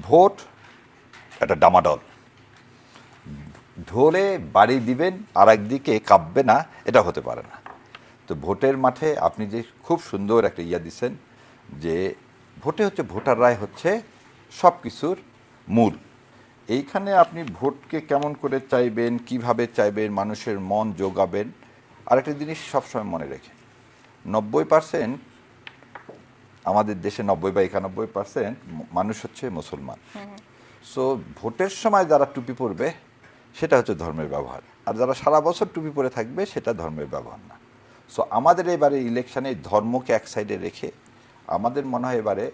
Vote একটা ডামাডোল, ঢোলে বাড়ি দিবেন আর একদিকে কাঁপবে না, এটা হতে পারে না। তো ভোটের মাঠে আপনি যে খুব সুন্দর একটা দিচ্ছেন যে ভোটে হচ্ছে ভোটাররাই হচ্ছে সব কিছুর মূল। এইখানে আপনি ভোটকে কেমন করে চাইবেন, কিভাবে চাইবেন, মানুষের মন যোগাবেন। আরেকটা জিনিস সবসময় মনে রেখে, 90% আমাদের দেশে 90 বা 91% মানুষ হচ্ছে মুসলমান। সো ভোটের সময় যারা টুপি পরবে সেটা হচ্ছে ধর্মের ব্যবহার, আর যারা সারা বছর টুপি পরে থাকবে সেটা ধর্মের ব্যবহার না। সো আমাদের এবারে ইলেকশনে ধর্মকে এক সাইডে রেখে আমাদের মনে হয় এবারে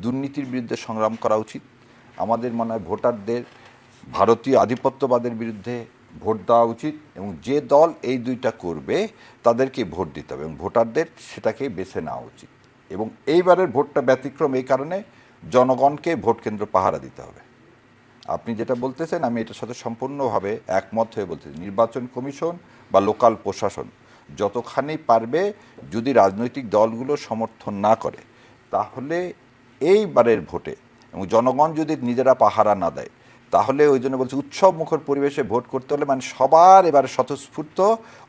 দুর্নীতির বিরুদ্ধে সংগ্রাম করা উচিত। আমাদের মনে হয় ভোটারদের ভারতীয় আধিপত্যবাদের বিরুদ্ধে ভোট দেওয়া উচিত, এবং যে দল এই দুইটা করবে তাদেরকে ভোট দিতে হবে এবং ভোটারদের সেটাকে বেছে নেওয়া উচিত। এবং এইবারের ভোটটা ব্যতিক্রম এই কারণে, জনগণকে ভোট কেন্দ্র পাহারা দিতে হবে। আপনি যেটা বলতেছেন আমি এটার সাথে সম্পূর্ণভাবে একমত হয়ে বলতেছি, নির্বাচন কমিশন বা লোকাল প্রশাসন যতখানি পারবে যদি রাজনৈতিক দলগুলো সমর্থন না করে, তাহলে এইবারের ভোটে এবং জনগণ যদি নিজেরা পাহারা না দেয়, তাহলে ওই জন্য বলছি উৎসব মুখর পরিবেশে ভোট করতে হলে মানে সবার এবারে স্বতঃস্ফূর্ত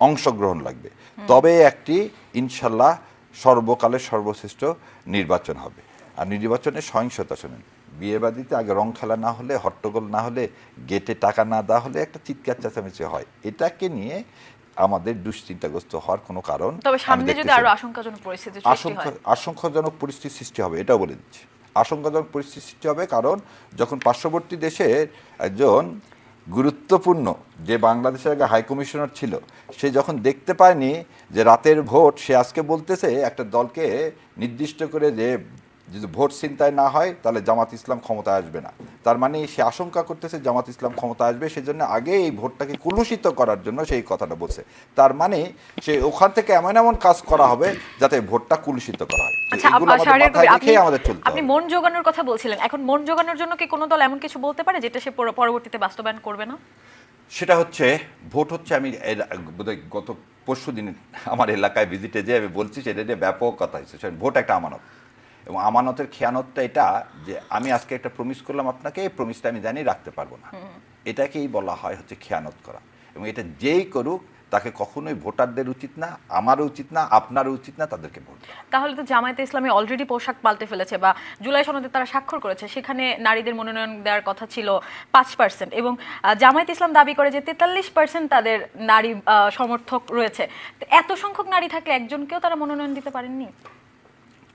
অংশগ্রহণ লাগবে, তবে একটি ইনশাল্লাহ সর্বকালের সর্বশ্রেষ্ঠ নির্বাচন হবে। আর নির্বাচনে সহিংসতা, শোনেন, বিয়েবাদিতে আগে রং খেলা না হলে, হট্টগোল না হলে, গেটে টাকা না দেওয়া হলে একটা চিৎকার চেঁচামেচি হয়। এটাকে নিয়ে আমাদের দুশ্চিন্তাগ্রস্ত হওয়ার কোনো কারণ, তবে সামনে যদি আরো আশঙ্কাজনক পরিস্থিতি সৃষ্টি হয়, আশঙ্কাজনক পরিস্থিতি সৃষ্টি হবে, এটাও বলে দিচ্ছি। আশঙ্কাজনক পরিস্থিতি সৃষ্টি হবে কারণ যখন পার্শ্ববর্তী দেশের একজন গুরুত্বপূর্ণ যে বাংলাদেশের আগে হাইকমিশনার ছিল, সে যখন দেখতে পায়নি যে রাতের ভোট, সে আজকে বলতেছে একটা দলকে নির্দিষ্ট করে যে যদি ভোট ছিনতাই না হয় তাহলে জামাত ইসলাম ক্ষমতায় আসবে না। তার মানে সে আশঙ্কা করতেছে জামাত ইসলাম ক্ষমতা আসবে, সেজন্য আগে এই ভোটটাকে কলুষিত করার জন্য সেই কথাটা বলছে। তার মানে সে ওখান থেকে এমন এমন কাজ করা হবে যাতে ভোটটা কলুষিত করা হয়। আচ্ছা, আপনি মন জোগানোর কথা বলছিলেন, এখন মন জোগানোর জন্য কি কোনো দল এমন কিছু বলতে পারে যেটা সে পরবর্তীতে বাস্তবায়ন করবে না? সেটা হচ্ছে ভোট হচ্ছে, আমি বোধহয় গত পরশু দিন আমার এলাকায় ভিজিটে যেয়ে আমি বলছি সেটা নিয়ে ব্যাপক কথা হয়েছে। ভোট একটা আমানত, এবং আমানতের খেয়ানতটা এটা যে আমি আজকে একটা প্রমিস করলাম আপনাকে, এই প্রমিসটা আমি জানি রাখতে পারবো না, এটাকেই বলা হয় হচ্ছে খেয়ানত করা। এবং এটা যেই করুক তাকে কখনোই ভোটারদের উচিত না, আমারও উচিত না, আপনারও উচিত না তাদেরকে ভোট। তাহলে তো জামায়াতে ইসলামী অলরেডি পোশাক পাল্টে ফেলেছে, বা জুলাই সনদে তারা স্বাক্ষর করেছে, সেখানে নারীদের মনোনয়ন দেওয়ার কথা ছিল 5%, এবং জামায়াতে ইসলাম দাবি করে যে 43% তাদের নারী সমর্থক রয়েছে। তো এত সংখ্যক নারী থাকলে একজনকেও তারা মনোনয়ন দিতে পারেননি।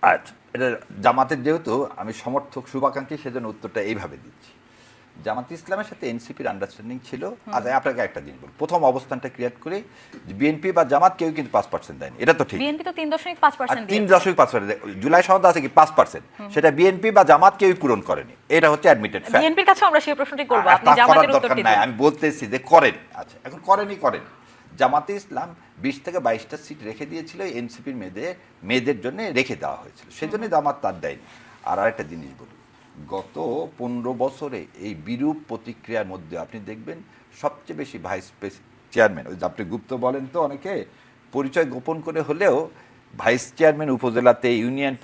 আচ্ছা, এটা জামাতের যেহেতু আমি সমর্থক শুভাকাঙ্ক্ষী, সেজন্য উত্তরটা এইভাবে দিচ্ছি। জামাত ইসলামের সাথে এনসিপির আন্ডারস্ট্যান্ডিং ছিল। আচ্ছা, আপনাকে একটা জিনিস বল, প্রথম অবস্থানটা ক্রিয়েট করে বিএনপি বা জামাত কেউ কিন্তু 5% দেয়নি, এটা তো ঠিক। বিএনপি তো 3.5% 3.5%, জুলাই সনদ আছে কি 5%, সেটা বিএনপি বা জামাত কেউই পূরণ করেনি, এটা হচ্ছে অ্যাডমিটেড ফ্যাক্ট। বিএনপির কাছে আমরা সেই প্রশ্নটি করব, আপনি জামাতের উত্তরটি দিন। আমি বলতেছি যে করেন। আচ্ছা, এখন করেন। জামাতে ইসলাম 20 থেকে 22টা সিট রেখে দিয়েছিল এনসিপির মেয়েদের জন্য রেখে দেওয়া হয়েছিল, সেজন্য জামাত তার দেয়নি। আর আরেকটা জিনিস বলি, গত 15 বছরে এই বিরূপ প্রতিক্রিয়ার মধ্যে আপনি দেখবেন সবচেয়ে বেশি ভাইস চেয়ারম্যান, ওই যে আপনি গুপ্ত বলেন তো, অনেকে পরিচয় গোপন করে হলেও ভাইস চেয়ারম্যান উপজেলাতে, ইউনিয়ন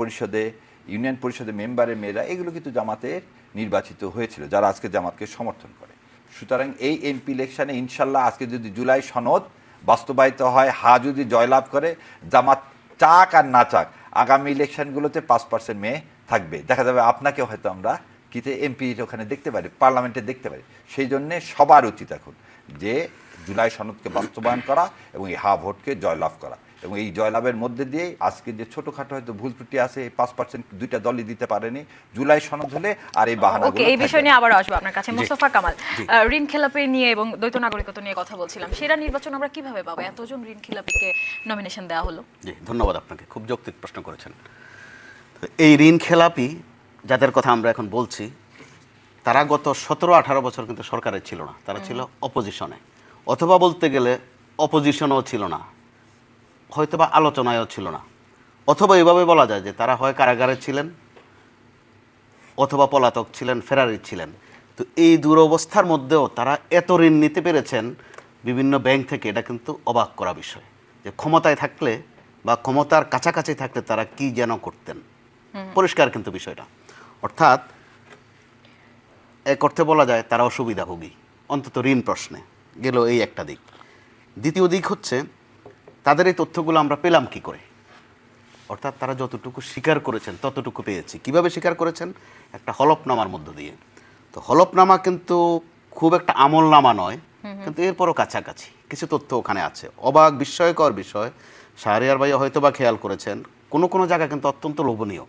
পরিষদে মেম্বারের মেয়েরা, এগুলো কিন্তু জামাতের নির্বাচিত হয়েছিল, যারা আজকে জামাতকে সমর্থন করে। সুতরাং এই এমপি ইলেকশনে ইনশাল্লাহ আজকে যদি জুলাই সনদ বাস্তবায়িত হয়, যদি জয়লাভ করে, জামাত চাক আর না চাক আগামী ইলেকশনগুলোতে 5% মেয়ে থাকবে। দেখা যাবে আপনাকে হয়তো আমরা কিতে এমপি ওখানে দেখতে পারি, পার্লামেন্টে দেখতে পারি। সেই জন্যে সবার উচিত এখন যে জুলাই সনদকে বাস্তবায়ন করা এবং এই ভোটকে জয়লাভ করা, এবং এই জয়লাভের মধ্যে দিয়ে আজকে যে ছোটখাটো হয়তো ভুল ত্রুটি আছে, 5% দুইটা দলই দিতে পারেনি, জুলাই সনদ হলে আর এই বাহানাগুলো। এই বিষয় নিয়ে আবার আসবো আপনার কাছে। মোস্তফা কামাল, ঋণ খেলাপি নিয়ে এবং দ্বৈত নাগরিকত্ব নিয়ে কথা বলছিলাম, সেরা নির্বাচন আমরা কিভাবে পাবো? এতজন ঋণ খেলাপিকে নমিনেশন দেওয়া হলো। জি, ধন্যবাদ আপনাকে, খুব যৌক্তিক প্রশ্ন করেছেন। এই ঋণ খেলাপি যাদের কথা আমরা এখন বলছি, তারা গত 17-18 বছর কিন্তু সরকারের ছিল না, তারা ছিল অপোজিশনে, অথবা বলতে গেলে অপোজিশনও ছিল না, হয়তোবা আলোচনায়ও ছিল না, অথবা এভাবে বলা যায় যে তারা হয় কারাগারে ছিলেন অথবা পলাতক ছিলেন, ফেরারি ছিলেন। তো এই দুরবস্থার মধ্যেও তারা এত ঋণ নিতে পেরেছেন বিভিন্ন ব্যাংক থেকে, এটা কিন্তু অবাক করা বিষয় যে ক্ষমতায় থাকলে বা ক্ষমতার কাছাকাছি থাকলে তারা কি যেন করতেন। পরিষ্কার কিন্তু বিষয়টা, অর্থাৎ এক অর্থে বলা যায় তারাও সুবিধাভোগী, অন্তত ঋণ প্রশ্নে গেল এই একটা দিক। দ্বিতীয় দিক হচ্ছে তাদের এই তথ্যগুলো আমরা পেলাম কি করে, অর্থাৎ তারা যতটুকু স্বীকার করেছেন ততটুকু পেয়েছি। কিভাবে স্বীকার করেছেন? একটা হলফনামার মধ্য দিয়ে। তো হলফনামা কিন্তু খুব একটা আমলনামা নয়, কিন্তু এরপরও কাছাকাছি কিছু তথ্য ওখানে আছে। অবাক বিস্ময়কর বিষয়, শাহরিয়ার ভাই হয়তো বা খেয়াল করেছেন, কোনো কোনো জায়গা কিন্তু অত্যন্ত লোভনীয়।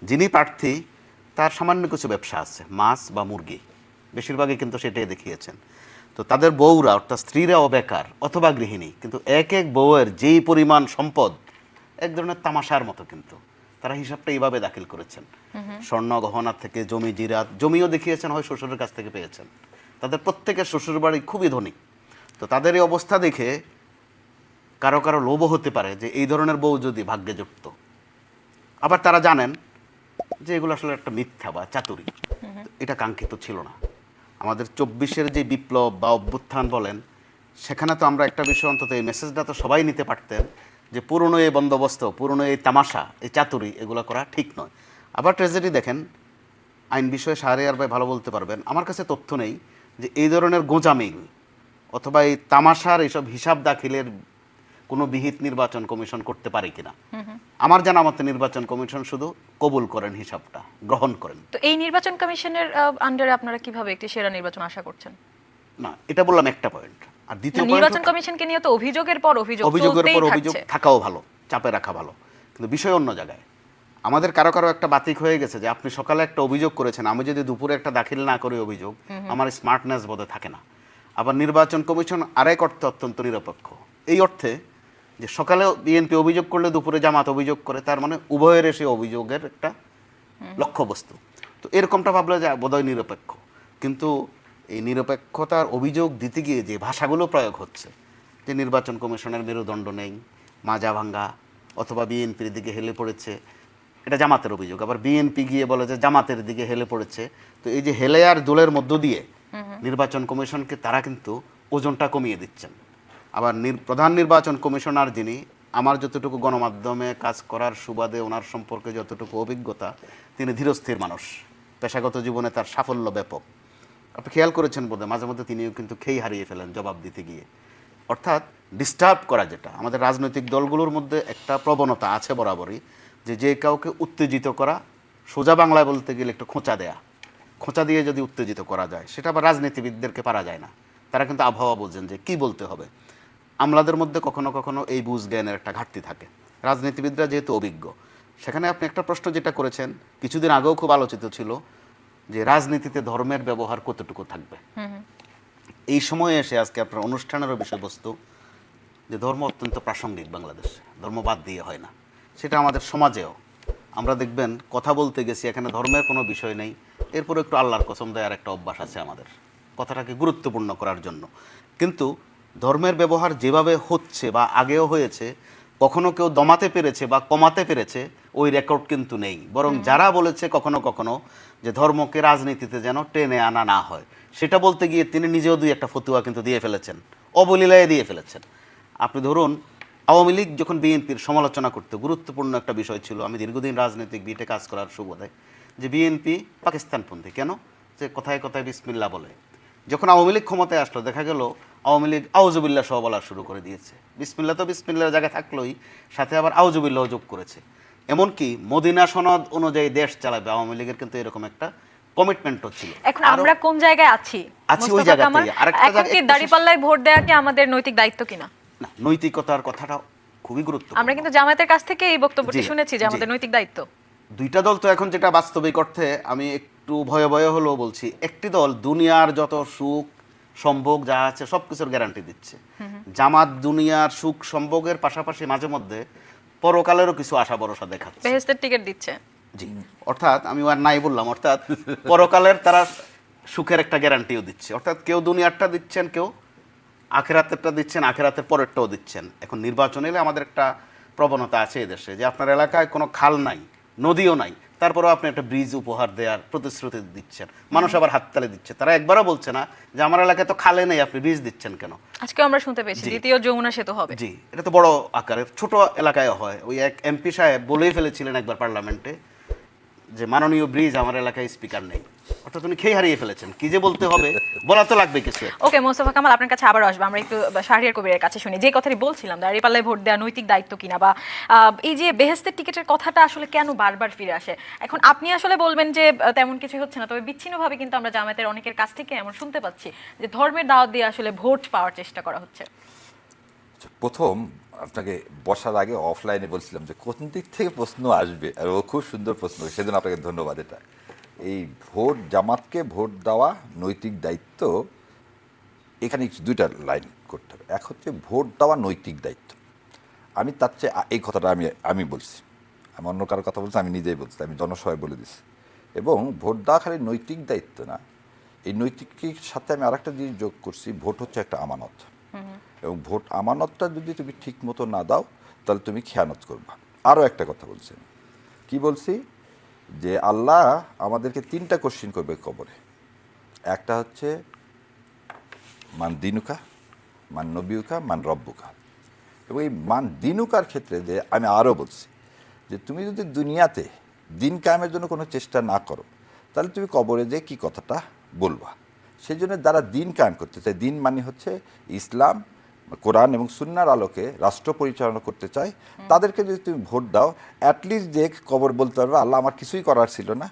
যিনি প্রার্থী তার সামান্য কিছু ব্যবসা আছে, মাছ বা মুরগি, বেশিরভাগই কিন্তু সেটাই দেখিয়েছেন। তো তাদের বউরা অর্থাৎ স্ত্রীরাও বেকার অথবা গৃহিণী, কিন্তু এক এক বউয়ের যেই পরিমাণ সম্পদ, এক ধরনের তামাশার মতো কিন্তু তারা হিসাবটা এইভাবে দাখিল করেছেন। স্বর্ণ গহনা থেকে জমি জিরাত, জমিও দেখিয়েছেন হয় শ্বশুরের কাছ থেকে পেয়েছেন। তাদের প্রত্যেকের শ্বশুর বাড়ি খুবই ধনী। তো তাদের এই অবস্থা দেখে কারো কারো লোভও হতে পারে যে এই ধরনের বউ যদি ভাগ্যে জুটত। আবার তারা জানেন যে এগুলো আসলে একটা মিথ্যা বা চাতুরি, এটা কাঙ্ক্ষিত ছিল না। আমাদের 24-এর যে বিপ্লব বা অভ্যুত্থান বলেন, সেখানে তো আমরা একটা বিষয় অন্তত এই মেসেজটা তো সবাই নিতে পারতেন যে পুরনো এই বন্দোবস্ত, পুরনো এই তামাশা, এই চাতুরি, এগুলো করা ঠিক নয়। আবার ট্রেজেডি দেখেন, আইন বিষয়ে শাহরিয়ার ভাই ভালো বলতে পারবেন, আমার কাছে তথ্য নেই যে এই ধরনের গোঁজামিল অথবা এই তামাশার এইসব হিসাব দাখিলের কোনো বিহিত নির্বাচন কমিশন করতে পারে কিনা। আমার জানা মতে নির্বাচন কমিশন শুধু কবুল করেন, হিসাবটা গ্রহণ করেন। তো এই নির্বাচন কমিশনের আন্ডারে আপনারা কিভাবে একটি সেরা নির্বাচন আশা করছেন? না, এটা বললাম একটা পয়েন্ট। আর দ্বিতীয় নির্বাচন কমিশনকে নিয়ে তো অভিযোগের পর অভিযোগের পর অভিযোগ থাকছে। থাকাও ভালো, চাপে রাখা ভালো, কিন্তু বিষয় অন্য জায়গায়। আমাদের কারো কারো একটা বাতিক হয়ে গেছে যে আপনি সকালে একটা অভিযোগ করেছেন, আমি যদি দুপুরে একটা দাখিল না করি অভিযোগ, আমার স্মার্টনেস বোধে থাকে না। আবার নির্বাচন কমিশন আরেক অর্থে অত্যন্ত নিরপেক্ষ, এই অর্থে যে সকালে বিএনপি অভিযোগ করলে দুপুরে জামাত অভিযোগ করে, তার মানে উভয়ের এসে অভিযোগের একটা লক্ষ্যবস্তু। তো এরকমটা ভাবলে যে বোধহয় নিরপেক্ষ, কিন্তু এই নিরপেক্ষতার অভিযোগ দিতে গিয়ে যে ভাষাগুলো প্রয়োগ হচ্ছে, যে নির্বাচন কমিশনের মেরুদণ্ড নেই, মাজা ভাঙ্গা, অথবা বিএনপির দিকে হেলে পড়েছে, এটা জামাতের অভিযোগ। আবার বিএনপি গিয়ে বলে যে জামাতের দিকে হেলে পড়েছে। তো এই যে হেলে আর দোলের মধ্য দিয়ে নির্বাচন কমিশনকে তারা কিন্তু ওজনটা কমিয়ে দিচ্ছেন। আবার প্রধান নির্বাচন কমিশনার যিনি, আমার যতটুকু গণমাধ্যমে কাজ করার সুবাদে ওনার সম্পর্কে যতটুকু অভিজ্ঞতা, তিনি ধীরস্থির মানুষ, পেশাগত জীবনে তার সাফল্য ব্যাপক। আপনি খেয়াল করেছেন বোধহয় মাঝে মধ্যে তিনিও কিন্তু খেই হারিয়ে ফেলেন জবাব দিতে গিয়ে। অর্থাৎ ডিস্টার্ব করা, যেটা আমাদের রাজনৈতিক দলগুলোর মধ্যে একটা প্রবণতা আছে বরাবরই, যে কাউকে উত্তেজিত করা, সোজা বাংলায় বলতে গেলে একটু খোঁচা দেয়া, খোঁচা দিয়ে যদি উত্তেজিত করা যায়, সেটা আবার রাজনীতিবিদদেরকে পারা যায় না। তারা কিন্তু আবহাওয়া বোঝেন যে কি বলতে হবে। আমলাদের মধ্যে কখনো কখনো এই বুঝ জ্ঞানের একটা ঘাটতি থাকে। রাজনীতিবিদরা যেহেতু অভিজ্ঞ, সেখানে আপনি একটা প্রশ্ন যেটা করেছেন কিছুদিন আগেও খুব আলোচিত ছিল, যে রাজনীতিতে ধর্মের ব্যবহার কতটুকু থাকবে। এই সময়ে এসে আজকে আপনার অনুষ্ঠানেরও বিষয়বস্তু যে ধর্ম অত্যন্ত প্রাসঙ্গিক বাংলাদেশে, ধর্ম বাদ দিয়ে হয় না। সেটা আমাদের সমাজেও আমরা দেখবেন, কথা বলতে গেছি এখানে ধর্মের কোনো বিষয় নেই, এরপরে একটু আল্লাহর কসম দেওয়ার একটা অভ্যাস আছে আমাদের, কথাটাকে গুরুত্বপূর্ণ করার জন্য। কিন্তু ধর্মের ব্যবহার যেভাবে হচ্ছে বা আগেও হয়েছে, কখনো কেউ দমাতে পেরেছে বা কমাতে পেরেছে ওই রেকর্ড কিন্তু নেই। বরং যারা বলেছে কখনো কখনো যে ধর্মকে রাজনীতিতে যেন টেনে আনা না হয়, সেটা বলতে গিয়ে তিনি নিজেও দুই একটা ফতুয়া কিন্তু দিয়ে ফেলেছেন, অবলীলায় দিয়ে ফেলেছেন। আপনি ধরুন, আওয়ামী লীগ যখন বিএনপির সমালোচনা করতে, গুরুত্বপূর্ণ একটা বিষয় ছিল, আমি দীর্ঘদিন রাজনৈতিক বিটে কাজ করার সুবাদে, যে বিএনপি পাকিস্তানপন্থী কেন, যে কথায় কথায় বিসমিল্লাহ বলে। যখন আওয়ামী লীগ ক্ষমতায় আসলো, দেখা গেল আওয়ামী লীগ আউজুবিল্লাহ সহ বলা শুরু করে দিয়েছে। বিসমিল্লাহ তো বিসমিল্লার জায়গায় থাকলোই, সাথে আবার আউজুবিল্লাহ যোগ করেছে। এমনকি মদিনা সনদ অনুযায়ী দেশ চালাবে, আওয়ামী লীগের কিন্তু এরকম একটা কমিটমেন্টও ছিল। এখন আমরা কোন জায়গায় আছি? ওই জায়গাতেই। আরেকটা এখন কি দাঁড়িপাল্লায় ভোট দেওয়া কি আমাদের নৈতিক দায়িত্ব কিনা? না, নৈতিকতার কথাটা খুবই গুরুত্বপূর্ণ। আমরা কিন্তু জামায়াতের কাছ থেকে এই বক্তব্যটি শুনেছি যে আমাদের নৈতিক দায়িত্ব। দুইটা দল তো এখন যেটা বাস্তবিক অর্থে আমি একটু ভয়ে ভয়ে হলেও বলছি, একটি দল দুনিয়ার যত সুখ সম্ভোগ যা আছে সব কিছুর গ্যারান্টি দিচ্ছে। জামাত দুনিয়ার সুখ সম্ভোগের পাশাপাশি মাঝে মধ্যে পরকালেরও কিছু আশা ভরসা দেখাচ্ছে, বেহেশতের টিকিট দিচ্ছে। জি, অর্থাৎ আমি আর নাই বললাম, অর্থাৎ পরকালের তারা সুখের একটা গ্যারান্টিও দিচ্ছে। অর্থাৎ কেউ দুনিয়ারটা দিচ্ছেন, কেউ আখেরাতেরটা দিচ্ছেন, আখেরাতের পরেরটাও দিচ্ছেন। এখন নির্বাচন এলে আমাদের একটা প্রবণতা আছে এদেশে, যে আপনার এলাকায় কোনো খাল নাই, নদীও নাই, তারপরেও আপনি একটা ব্রিজ উপহার দেওয়ার প্রতিশ্রুতি দিচ্ছেন, মানুষ আবার হাততালি দিচ্ছে। তারা একবারও বলছে না যে আমার এলাকায় তো খালে নেই, আপনি ব্রিজ দিচ্ছেন কেন। আজকে আমরা শুনতে পেয়েছি দ্বিতীয় যমুনা সেতু হবে। জি, এটা তো বড় আকারের, ছোট এলাকায় হয়। ওই এক এমপি সাহেব বলেই ফেলেছিলেন একবার পার্লামেন্টে যে মাননীয় ব্রিজ আমার এলাকায় স্পিকার নেই, অর্থাৎ উনি খেয়ে হারিয়ে ফেলেছেন। কি যে বলতে হবে, বলা তো লাগবে কিছু। ওকে মোস্তফা কামাল, আপনার কাছে আবার আসবো। আমরা একটু শাহরিয়ার কবিরের কাছে শুনি, যে কথাটি বলছিলাম দাঁড়িপাল্লায় ভোট দেওয়া নৈতিক দায়িত্ব কিনা, বা এই যে বেহেশতের টিকিটের কথাটা আসলে কেন বারবার ফিরে আসে। এখন আপনি আসলে বলবেন যে তেমন কিছু হচ্ছে না, তবে বিচ্ছিন্নভাবে কিন্তু আমরা জামায়াতের অনেকের কাছ থেকে এমন শুনতে পাচ্ছি যে ধর্মের দাওয়াত দিয়ে আসলে ভোট পাওয়ার চেষ্টা করা হচ্ছে। প্রথম আপনাকে বসার আগে অফলাইনে বলছিলাম যে কোন দিক থেকে প্রশ্ন আসবে, আর ও খুব সুন্দর প্রশ্ন, সেজন্য আপনাকে ধন্যবাদ। এটা এই ভোট, জামাতকে ভোট দেওয়া নৈতিক দায়িত্ব, এখানে দুইটা লাইন করতে হবে। এক হচ্ছে ভোট দেওয়া নৈতিক দায়িত্ব, আমি তার চেয়ে এই কথাটা আমি বলছি, আমি অন্য কারোর কথা বলছি, আমি নিজেই বলছি, আমি জনসভায় বলে দিচ্ছি। এবং ভোট দেওয়া খালি নৈতিক দায়িত্ব না, এই নৈতিকের সাথে আমি আরেকটা জিনিস যোগ করছি, ভোট হচ্ছে একটা আমানত। এবং ভোট আমানতটা যদি তুমি ঠিক মতো না দাও তাহলে তুমি খেয়ানত করবা। আরও একটা কথা বলছি, কি বলছি, যে আল্লাহ আমাদেরকে 3টা কোশ্চিন করবে কবরে। একটা হচ্ছে মান দিনুকা, মান নবিউকা, মান রব্বুকা। এবং এই মান দিনুকার ক্ষেত্রে যে আমি আরও বলছি যে তুমি যদি দুনিয়াতে দিন কায়েমের জন্য কোনো চেষ্টা না করো তাহলে তুমি কবরে যে কি কথাটা বলবা। সেই জন্য যারা দিন কায়েম করতে চায়, দিন মানে হচ্ছে ইসলাম, কোরআন এবং সুন্নাহর আলোকে রাষ্ট্র পরিচালনা করতে চায়, তাদেরকে যদি তুমি ভোট দাও, অ্যাটলিস্ট যে কবর বলতে পারবে আল্লাহ আমার কিছুই করার ছিল না,